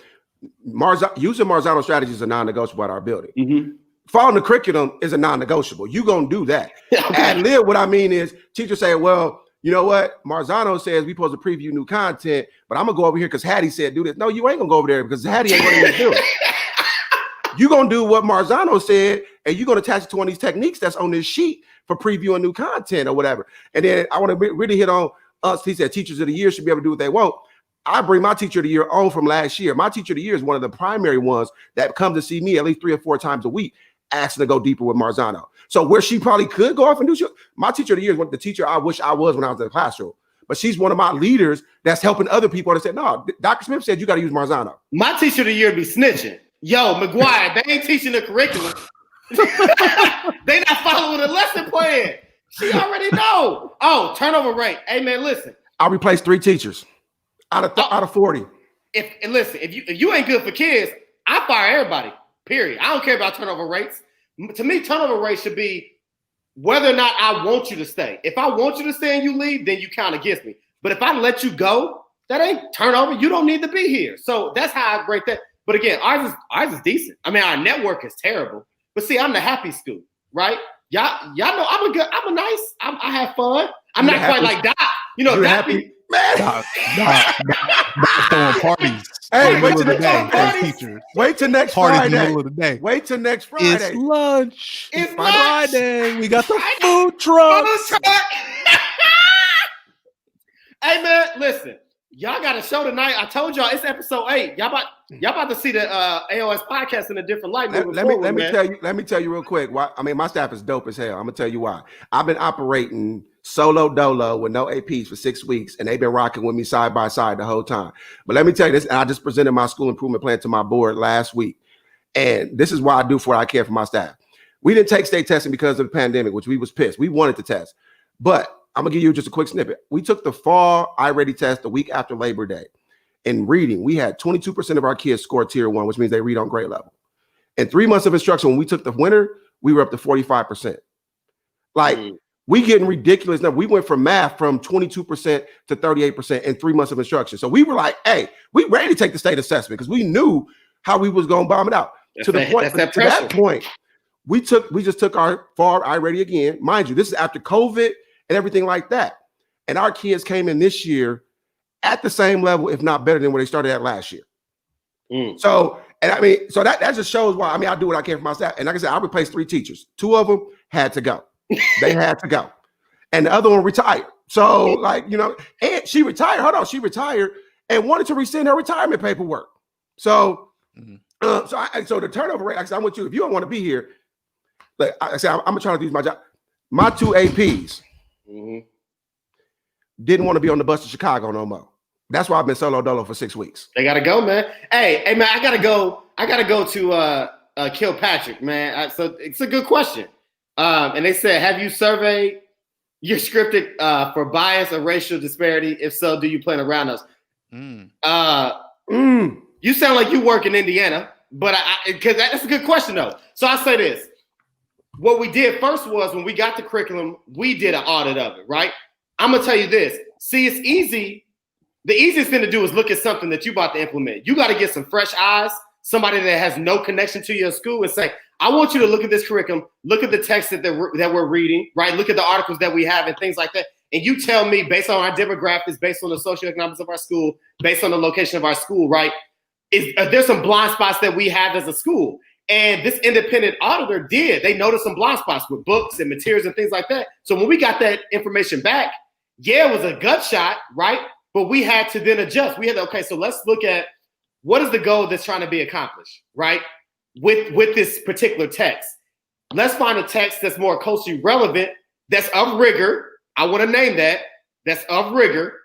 using Marzano strategies is a non-negotiable at our building. Mm-hmm. Following the curriculum is a non-negotiable. You gonna do that. Okay. Ad lib, what I mean is teachers say, well, you know what? Marzano says we supposed to preview new content, but I'm gonna go over here because Hattie said do this. No, you ain't gonna go over there because Hattie ain't gonna do it. You're gonna do what Marzano said, and you're gonna attach it to one of these techniques that's on this sheet for previewing new content or whatever. And then I want to really hit on us. He said teachers of the year should be able to do what they want. I bring my teacher of the year on from last year. My teacher of the year is one of the primary ones that come to see me at least 3 or 4 times a week, asking to go deeper with Marzano. So where she probably could go off and do my teacher of the year is the teacher I wish I was when I was in the classroom. But she's one of my leaders that's helping other people. And said, no, Dr. Smith said you got to use Marzano. My teacher of the year be snitching. Yo, McGuire, they ain't teaching the curriculum. They not following the lesson plan. She already know. Oh, turnover rate. Hey man, listen. I'll replace 3 teachers out of 40. If you ain't good for kids, I fire everybody. Period. I don't care about turnover rates. To me, turnover rate should be whether or not I want you to stay. If I want you to stay and you leave, then you count against me. But if I let you go, that ain't turnover. You don't need to be here. So that's how I rate that. But again, ours is decent. I mean, our network is terrible. But see, I'm the happy school, right? Y'all know I'm a nice. I have fun. I'm not quite like Doc. You know, Doc happy. Man. Doc throwing parties. Hey, wait till next Friday. In the middle of the day. Wait till next Friday. It's lunch. It's Friday. We got the food truck. Hey man, listen. Y'all got a show tonight. I told y'all it's episode 8. Y'all about to see the AOS podcast in a different light. Let me tell you real quick. Why? I mean, my staff is dope as hell. I'm gonna tell you why. I've been operating solo dolo with no APs for 6 weeks, and they've been rocking with me side by side the whole time. But let me tell you this, and I just presented my school improvement plan to my board last week. And this is why I do for what I care for my staff. We didn't take state testing because of the pandemic, which we was pissed. We wanted to test. But I'm gonna give you just a quick snippet. We took the fall iReady test the week after Labor Day. In reading, we had 22% of our kids score tier 1, which means they read on grade level. In 3 months of instruction, when we took the winter, we were up to 45%. Like, we getting ridiculous numbers. We went from math from 22% to 38% in 3 months of instruction. So we were like, hey, we ready to take the state assessment because we knew how we was going to bomb it out. To that point, we just took our fall iReady again. Mind you, this is after COVID and everything like that. And our kids came in this year at the same level, if not better than where they started at last year. So, and I mean, so that just shows why. I mean, I do what I can for my staff. And like I said, I replaced 3 teachers. 2 of them had to go. They had to go. And the other one retired. So, like, you know, and she retired. Hold on. She retired and wanted to rescind her retirement paperwork. So, so the turnover rate, like I said, I'm with you. If you don't want to be here, like I said, I'm trying to do my job. My 2 APs didn't want to be on the bus to Chicago no more. That's why I've been solo dolo for 6 weeks. They gotta go, man. Hey, man, I gotta go to Kilpatrick, man. So it's a good question. And they said, have you surveyed your scripted for bias or racial disparity? If so, do you plan around us? You sound like you work in Indiana, but because that's a good question though. So I say this. What we did first was when we got the curriculum, we did an audit of it, right? I'm gonna tell you this. See, it's easy. The easiest thing to do is look at something that you're about to implement. You got to get some fresh eyes, somebody that has no connection to your school, and say, I want you to look at this curriculum, look at the text that we're reading, right? Look at the articles that we have and things like that. And you tell me, based on our demographics, based on the socioeconomics of our school, based on the location of our school, right? There's some blind spots that we have as a school. And this independent auditor did. They noticed some blind spots with books and materials and things like that. So when we got that information back, yeah, it was a gut shot, right? But we had to then adjust. We had to, okay, so let's look at what is the goal that's trying to be accomplished, right? With this particular text. Let's find a text that's more culturally relevant, that's of rigor. I want to name that's of rigor,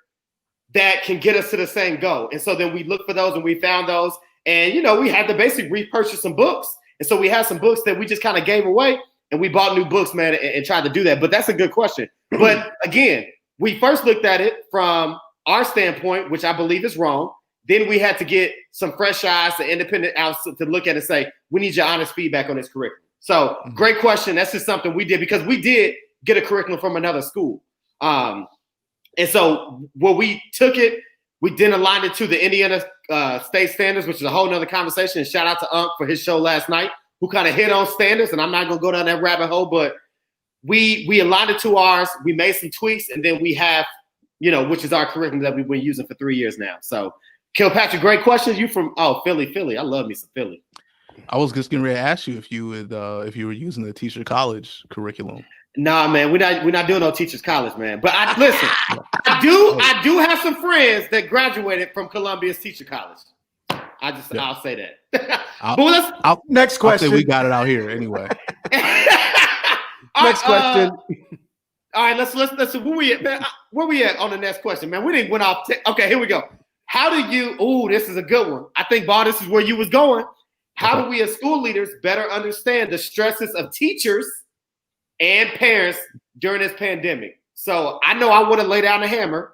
that can get us to the same goal. And so then we looked for those and we found those. And, you know, we had to basically repurchase some books. And so we had some books that we just kind of gave away and we bought new books, man, and tried to do that. But that's a good question. But again, we first looked at it from our standpoint, which I believe is wrong. Then we had to get some fresh eyes, the independent outs to look at it and say, we need your honest feedback on this curriculum. So great question. That's just something we did because we did get a curriculum from another school. And so when we took it, we then aligned it to the Indiana state standards, which is a whole nother conversation. And shout out to Unc for his show last night, who kind of hit on standards. And I'm not going to go down that rabbit hole, but we aligned it to ours. We made some tweaks, and then we have, you know, which is our curriculum that we've been using for 3 years now. So, Kilpatrick, great question. You from Philly? I love me some Philly. I was just getting ready to ask you if you would if you were using the Teacher College curriculum. Nah, man, we're not doing no Teachers College, man. But I do have some friends that graduated from Columbia's Teacher College. I'll say that. Next question. We got it out here anyway. Next question. All right, let's where we at, man? Where we at on the next question, man? We didn't went off. Okay, here we go. How do you? Oh, this is a good one. I think, Bob, this is where you was going. How do we as school leaders better understand the stresses of teachers and parents during this pandemic? So I know I want to lay down the hammer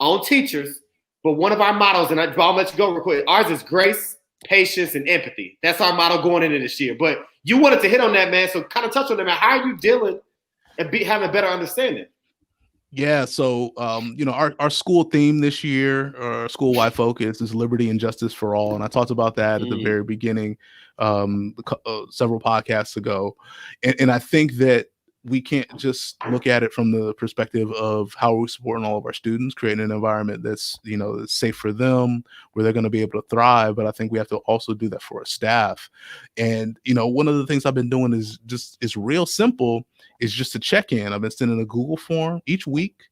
on teachers, but one of our mottos, and I'll let you go real quick. Ours is grace, patience, and empathy. That's our motto going into this year. But you wanted to hit on that, man. So kind of touch on that, man. How are you dealing and having a better understanding? Yeah, so our school theme this year, our school-wide focus, is liberty and justice for all, and I talked about that at the very beginning, several podcasts ago, and I think that we can't just look at it from the perspective of how we're supporting all of our students, creating an environment that's that's safe for them, where they're going to be able to thrive. But I think we have to also do that for our staff. And one of the things I've been doing is real simple. Is just to check in. I've been sending a Google form each week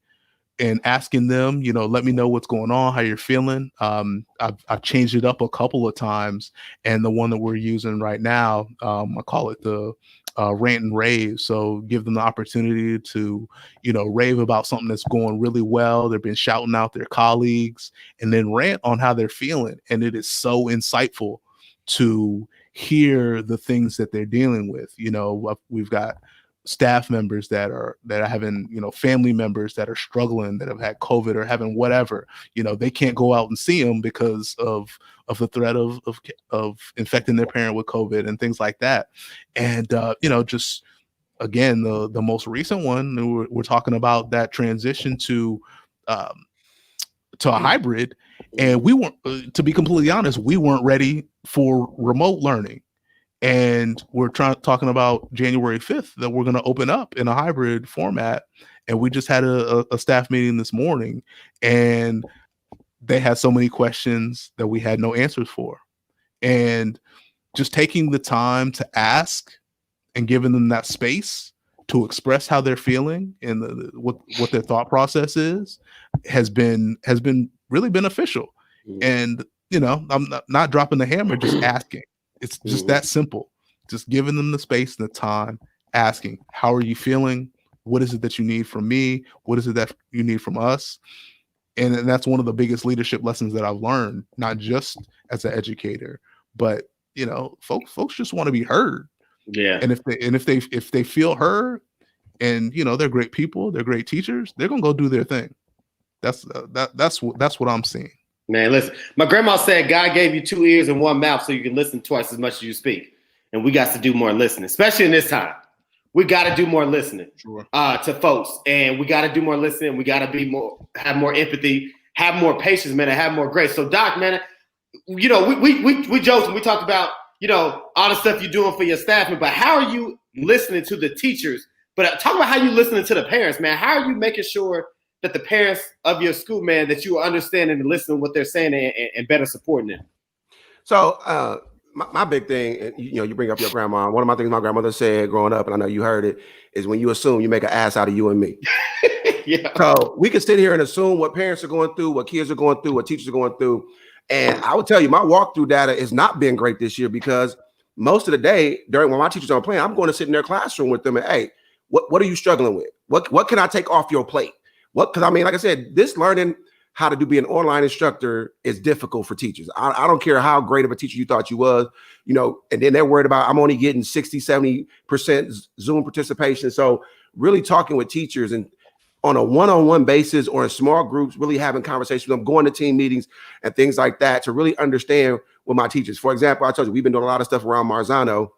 and asking them, let me know what's going on, how you're feeling. I've changed it up a couple of times, and the one that we're using right now, I call it the rant and rave. So give them the opportunity to, rave about something that's going really well. They've been shouting out their colleagues, and then rant on how they're feeling. And it is so insightful to hear the things that they're dealing with. We've got staff members that are having, family members that are struggling, that have had COVID or having whatever, they can't go out and see them because of the threat of infecting their parent with COVID and things like that. And, just again, the most recent one, we're talking about that transition to a hybrid. And we weren't, to be completely honest, we weren't ready for remote learning. And we're talking about January 5th that we're going to open up in a hybrid format. And we just had a staff meeting this morning, and they had so many questions that we had no answers for. And just taking the time to ask and giving them that space to express how they're feeling and what their thought process is has been really beneficial. And, I'm not dropping the hammer, just asking. It's just that simple. Just giving them the space and the time, asking, how are you feeling? What is it that you need from me? What is it that you need from us? And that's one of the biggest leadership lessons that I've learned, not just as an educator, but folks just want to be heard. Yeah. And if they feel heard, and they're great people, they're great teachers, they're gonna go do their thing. That's what I'm seeing. Man, listen, my grandma said God gave you 2 ears and 1 mouth so you can listen twice as much as you speak. And we got to do more listening, especially in this time. We got to do more listening to folks. And we got to do more listening. We got to have more empathy, have more patience, man, and have more grace. So, Doc, man, we joked and we talked about, all the stuff you're doing for your staff, but how are you listening to the teachers? But talk about how you listening to the parents, man. How are you making sure that the parents of your school, man, that you are understanding and listening to what they're saying and better supporting them? So my big thing, you bring up your grandma. One of my things my grandmother said growing up, and I know you heard it, is when you assume, you make an ass out of you and me. Yeah. So we can sit here and assume what parents are going through, what kids are going through, what teachers are going through. And I would tell you, my walkthrough data has not been great this year, because most of the day when my teachers aren't playing, I'm going to sit in their classroom with them and, hey, what are you struggling with? What can I take off your plate? Because like I said, this learning how to be an online instructor is difficult for teachers. I don't care how great of a teacher you thought you was, and then they're worried about, I'm only getting 60, 70% Zoom participation. So really talking with teachers and on a one-on-one basis or in small groups, really having conversations with them, going to team meetings and things like that to really understand with my teachers. For example, I told you, we've been doing a lot of stuff around Marzano,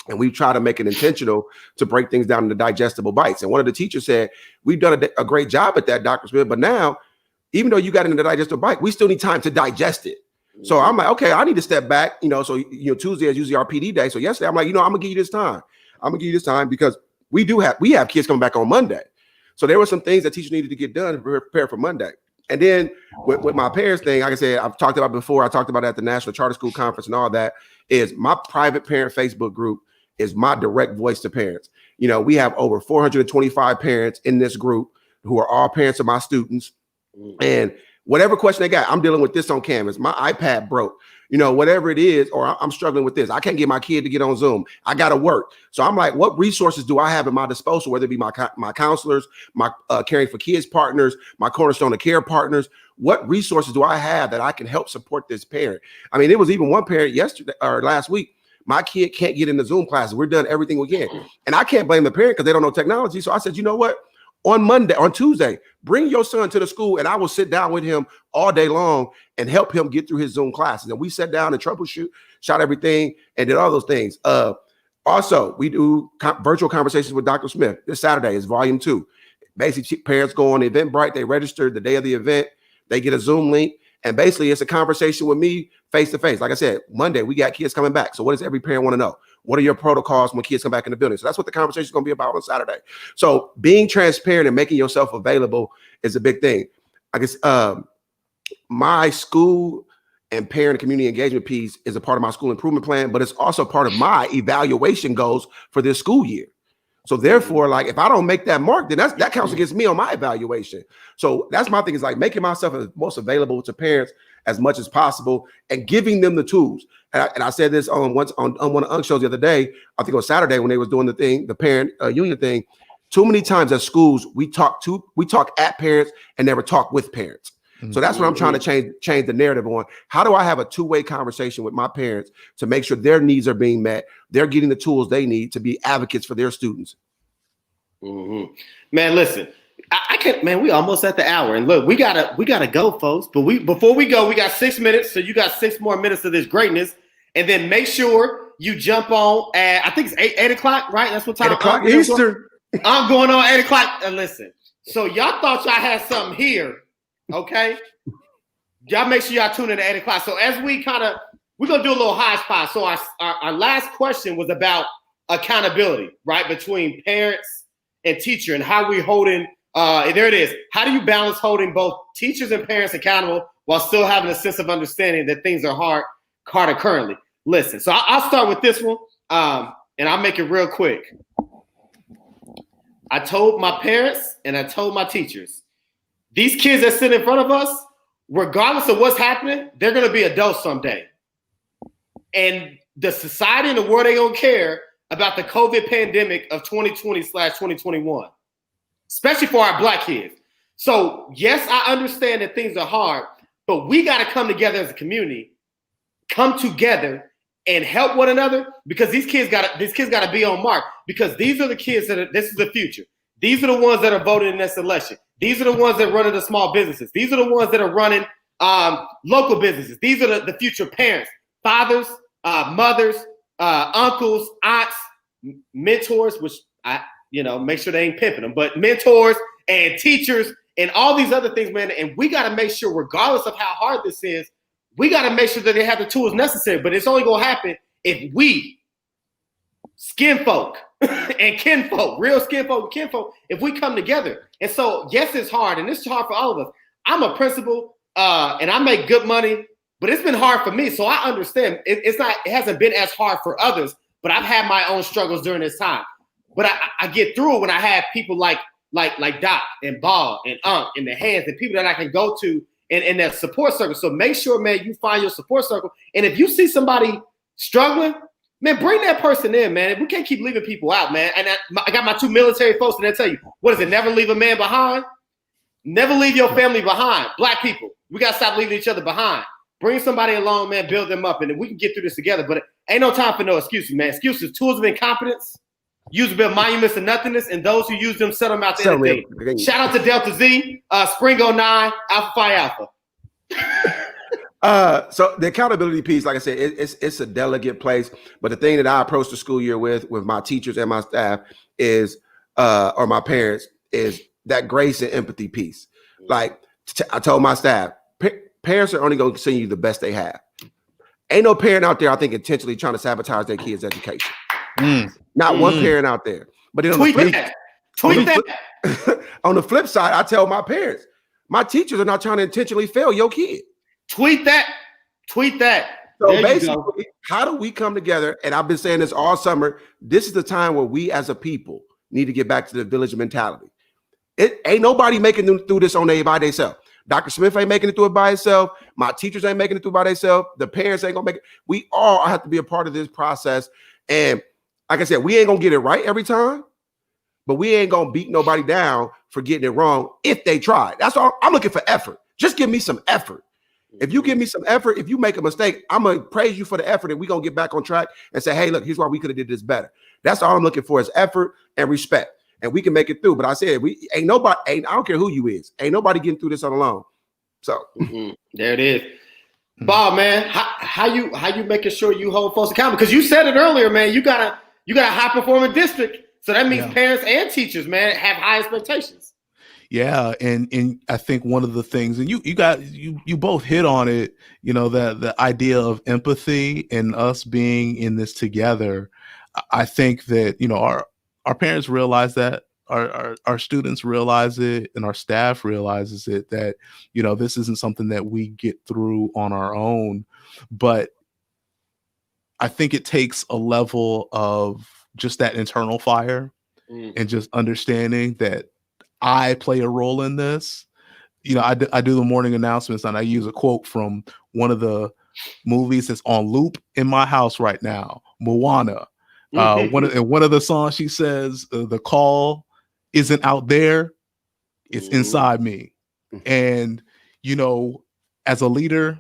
and we try to make it intentional to break things down into digestible bites. And one of the teachers said, we've done a great job at that, Dr. Smith, but now, even though you got into the digestible bite, we still need time to digest it. So I'm like, okay, I need to step back, so Tuesday is usually our PD day. So yesterday I'm like, I'm gonna give you this time. I'm gonna give you this time because we have kids coming back on Monday. So there were some things that teachers needed to get done to prepare for Monday. And then with my parents thing, like I said, I've talked about before, I talked about it at the National Charter School Conference and all that, is my private parent Facebook group is my direct voice to parents. We have over 425 parents in this group who are all parents of my students. And whatever question they got, I'm dealing with this on Canvas. My iPad broke, whatever it is, or I'm struggling with this. I can't get my kid to get on Zoom. I got to work. So I'm like, what resources do I have at my disposal, whether it be my counselors, my Caring for Kids partners, my Cornerstone of Care partners? What resources do I have that I can help support this parent? It was even one parent yesterday or last week. My kid can't get into Zoom classes. We're doing everything we can. And I can't blame the parent because they don't know technology. So I said, you know what? On Tuesday, bring your son to the school and I will sit down with him all day long and help him get through his Zoom classes. And we sat down and shot everything and did all those things. Also, we do virtual conversations with Dr. Smith. This Saturday is volume 2. Basically, parents go on Eventbrite, they register the day of the event, they get a Zoom link. And basically, it's a conversation with me face to face. Like I said, Monday, we got kids coming back. So what does every parent want to know? What are your protocols when kids come back in the building? So that's what the conversation is going to be about on Saturday. So being transparent and making yourself available is a big thing. I guess my school and parent community engagement piece is a part of my school improvement plan, but it's also part of my evaluation goals for this school year. So therefore, like if I don't make that mark, then that counts against me on my evaluation. So that's my thing, is like making myself as most available to parents as much as possible and giving them the tools. And I said this on one of Unc shows the other day, I think it was Saturday when they was doing the parent union thing. Too many times at schools, we talk at parents and never talk with parents. So that's what I'm trying to change the narrative on. How do I have a two-way conversation with my parents to make sure their needs are being met? They're getting the tools they need to be advocates for their students. Man, listen, I can't, man, we almost at the hour. And look, we gotta go, folks. But before we go, we got 6 minutes. So you got 6 more minutes of this greatness. And then make sure you jump on at, I think it's 8 o'clock, right? That's what time. 8 o'clock Eastern. I'm going on 8 o'clock. Listen, so y'all thought y'all had something here. Okay, y'all make sure y'all tune in at 8 o'clock. So as we're gonna do a little hodgepodge. So our last question was about accountability, right, between parents and teacher, and how we holding. There it is. How do you balance holding both teachers and parents accountable while still having a sense of understanding that things are harder currently? Listen, so I'll start with this one, and I'll make it real quick. I told my parents and I told my teachers, these kids that sit in front of us, regardless of what's happening, they're going to be adults someday. And the society and the world ain't going to care about the COVID pandemic of 2020/2021, especially for our Black kids. So, yes, I understand that things are hard, but we got to come together as a community, come together and help one another, because these kids got to be on mark, because these are the kids this is the future. These are the ones that are voting in this election. These are the ones that are running the small businesses. These are the ones that are running local businesses. These are the future parents, fathers, mothers, uncles, aunts, mentors, which make sure they ain't pimping them, but mentors and teachers and all these other things, man. And we got to make sure, regardless of how hard this is, we got to make sure that they have the tools necessary. But it's only going to happen if we, skin folk and kinfolk, real skin folk and kinfolk, if we come together. And so, yes, it's hard, and it's hard for all of us. I'm a principal, and I make good money, but it's been hard for me. So I understand it hasn't been as hard for others, but I've had my own struggles during this time. But I get through it when I have people like Doc and Ball and and the Hands, and people that I can go to in that support circle. So make sure, man, you find your support circle. And if you see somebody struggling, man, bring that person in, man. We can't keep leaving people out, man. And I got my 2 military folks, and they tell you, what is it? Never leave a man behind. Never leave your family behind. Black people, we got to stop leaving each other behind. Bring somebody along, man, build them up, and then we can get through this together. But ain't no time for no excuses, man. Excuses, tools of incompetence, use them monuments of nothingness, and those who use them set them out to anything. Shout out to Delta Z, Spring 09, Alpha Phi Alpha. So the accountability piece, like I said, it's a delicate place. But the thing that I approach the school year with my teachers and my staff is, or my parents, is that grace and empathy piece. Like I told my staff, parents are only going to send you the best they have. Ain't no parent out there, I think, intentionally trying to sabotage their kids' education. Not one parent out there. But then Tweet that. On the flip side, I tell my parents, my teachers are not trying to intentionally fail your kid. Tweet that. So basically, how do we come together? And I've been saying this all summer. This is the time where we as a people need to get back to the village mentality. It ain't nobody making them through this by themselves. Dr. Smith ain't making it through it by himself. My teachers ain't making it through by themselves. The parents ain't gonna make it. We all have to be a part of this process. And like I said, we ain't gonna get it right every time, but we ain't gonna beat nobody down for getting it wrong if they try. That's all. I'm looking for effort. Just give me some effort. If you give me some effort, if you make a mistake, I'm gonna praise you for the effort, and we're gonna get back on track and say, hey, look, here's why we could have did this better. That's all I'm looking for, is effort and respect. And we can make it through. But I said, I don't care who you is. Ain't nobody getting through this on alone. So there it is. Bob, man, how you making sure you hold folks accountable? Because you said it earlier, man. You got a high performing district, so that means parents and teachers, man, have high expectations. Yeah, and I think one of the things, and you both hit on it, that the idea of empathy and us being in this together. I think that our parents realize that, our students realize it, and our staff realizes it, that this isn't something that we get through on our own. But I think it takes a level of just that internal fire and just understanding that I play a role in this. You know, I do the morning announcements, and I use a quote from one of the movies that's on loop in my house right now, Moana. One of the songs, she says, the call isn't out there, it's inside me. And, you know, as a leader,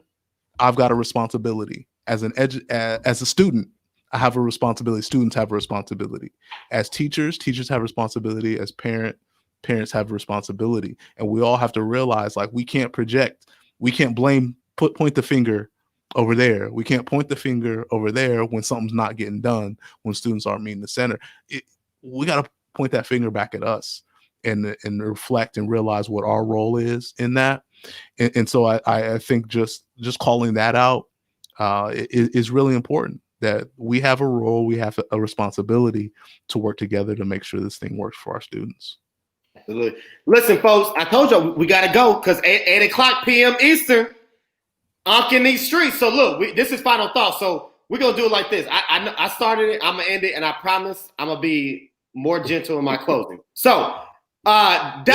I've got a responsibility. As a student, I have a responsibility. Students have a responsibility. As teachers have responsibility. As parents have responsibility. And we all have to realize, like, we can't project. We can't point the finger over there. We can't point the finger over there when something's not getting done, when students aren't meeting the center. We got to point that finger back at us and reflect and realize what our role is in that. And so I think just calling that out is really important, that we have a role, we have a responsibility to work together to make sure this thing works for our students. Absolutely. Listen, folks, I told you we got to go because 8 o'clock p.m. Eastern, I'm in these streets. So look, this is final thought. So we're going to do it like this. I started it, I'm going to end it, and I promise I'm going to be more gentle in my closing. So, Doc,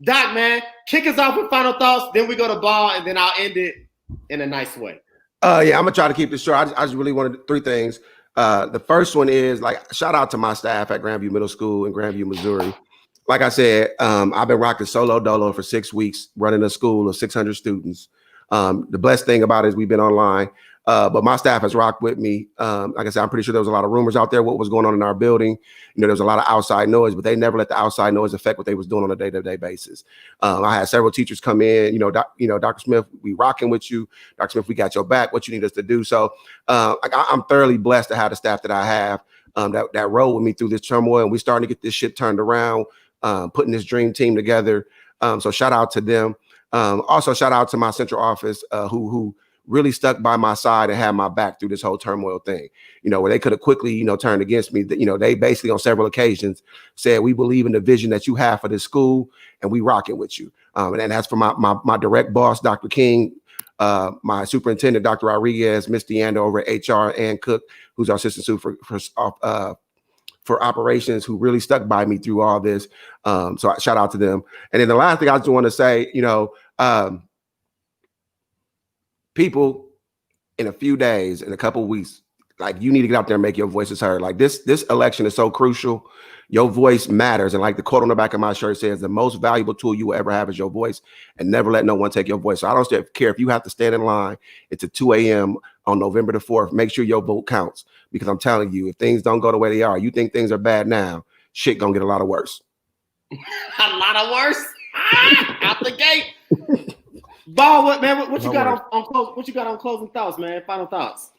man, kick us off with final thoughts. Then we go to ball, and then I'll end it in a nice way. Yeah, I'm going to try to keep this short. I just really wanted three things. The first one is, like, shout out to my staff at Grandview Middle School in Grandview, Missouri. Like I said, I've been rocking solo dolo for 6 weeks, running a school of 600 students. The blessed thing about it is we've been online, but my staff has rocked with me. Like I said, I'm pretty sure there was a lot of rumors out there what was going on in our building. You know, there was a lot of outside noise, but they never let the outside noise affect what they was doing on a day-to-day basis. I had several teachers come in, Dr. Smith, we rocking with you. Dr. Smith, we got your back. What you need us to do? So I'm thoroughly blessed to have the staff that I have that rode with me through this turmoil, and we starting to get this shit turned around. Putting this dream team together. So shout out to them. Also shout out to my central office who really stuck by my side and had my back through this whole turmoil thing. You know, where they could have quickly, turned against me. They basically on several occasions said, we believe in the vision that you have for this school and we rocking with you. And that's for my direct boss, Dr. King, my superintendent, Dr. Rodriguez, Ms. Deanda over at HR, Ann Cook, who's our assistant super for operations, who really stuck by me through all this. So I shout out to them. And then the last thing I just want to say, people in a few days, in a couple of weeks, like, you need to get out there and make your voices heard. Like, this election is so crucial. Your voice matters. And like the quote on the back of my shirt says, the most valuable tool you will ever have is your voice, and never let no one take your voice. So I don't care if you have to stand in line until 2 a.m. on November the 4th, make sure your vote counts, because I'm telling you, if things don't go the way they are, you think things are bad now, shit gonna get a lot of worse. A lot of worse? Out the gate. Ball, what you got on close? What you got on closing thoughts, man? Final thoughts.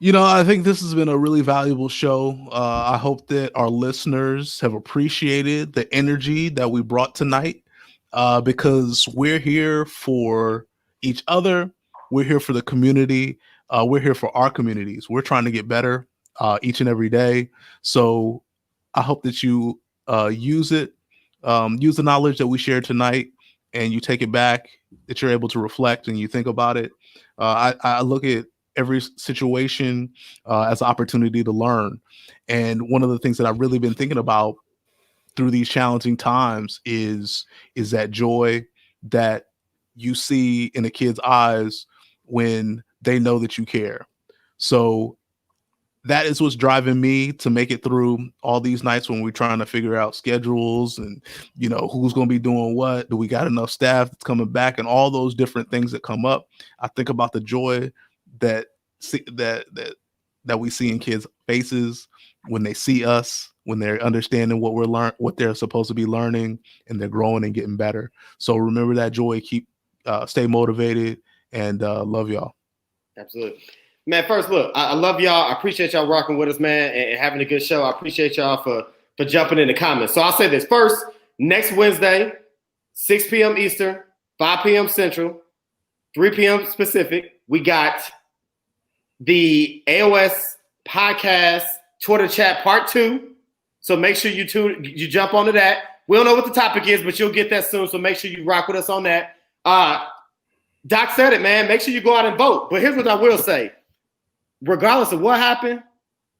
I think this has been a really valuable show. I hope that our listeners have appreciated the energy that we brought tonight, because we're here for each other. We're here for the community. We're here for our communities. We're trying to get better each and every day. So I hope that you use it, use the knowledge that we shared tonight, and you take it back, that you're able to reflect and you think about it. I look at every situation as an opportunity to learn. And one of the things that I've really been thinking about through these challenging times is that joy that you see in a kid's eyes when they know that you care. So that is what's driving me to make it through all these nights when we're trying to figure out schedules and, who's going to be doing what. Do we got enough staff that's coming back, and all those different things that come up? I think about the joy that we see in kids' faces when they see us, when they're understanding what they're supposed to be learning, and they're growing and getting better. So remember that joy, stay motivated, and love y'all. Absolutely. Man, first, look, I love y'all. I appreciate y'all rocking with us, man, and having a good show. I appreciate y'all for jumping in the comments. So I'll say this first: next Wednesday, 6 p.m. Eastern, 5 p.m. Central, 3 p.m. Pacific, we got the AOS Podcast Twitter chat part 2. So make sure you jump onto that. We don't know what the topic is, but you'll get that soon. So make sure you rock with us on that. Doc said it, man. Make sure you go out and vote. But here's what I will say. Regardless of what happened,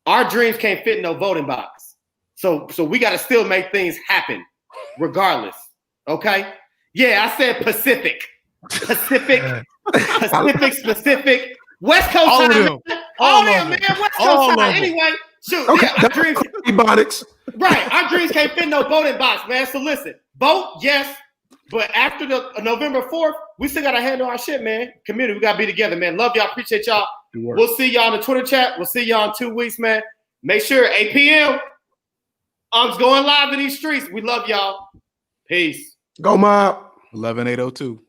our dreams can't fit in no voting box. So we got to still make things happen regardless. Okay. Yeah, I said Pacific, specific, West Coast All of time. them. All them, man. West All Coast of time. them. Anyway, shoot. Okay, Our dreams, Ebonics. right. Our dreams can't fit no voting box, man. So listen, vote, yes. But after the November 4th, we still got to handle our shit, man. Community, we got to be together, man. Love y'all. Appreciate y'all. We'll see y'all in the Twitter chat. We'll see y'all in 2 weeks, man. Make sure 8 p.m. I'm going live in these streets. We love y'all. Peace. Go mob. 11802.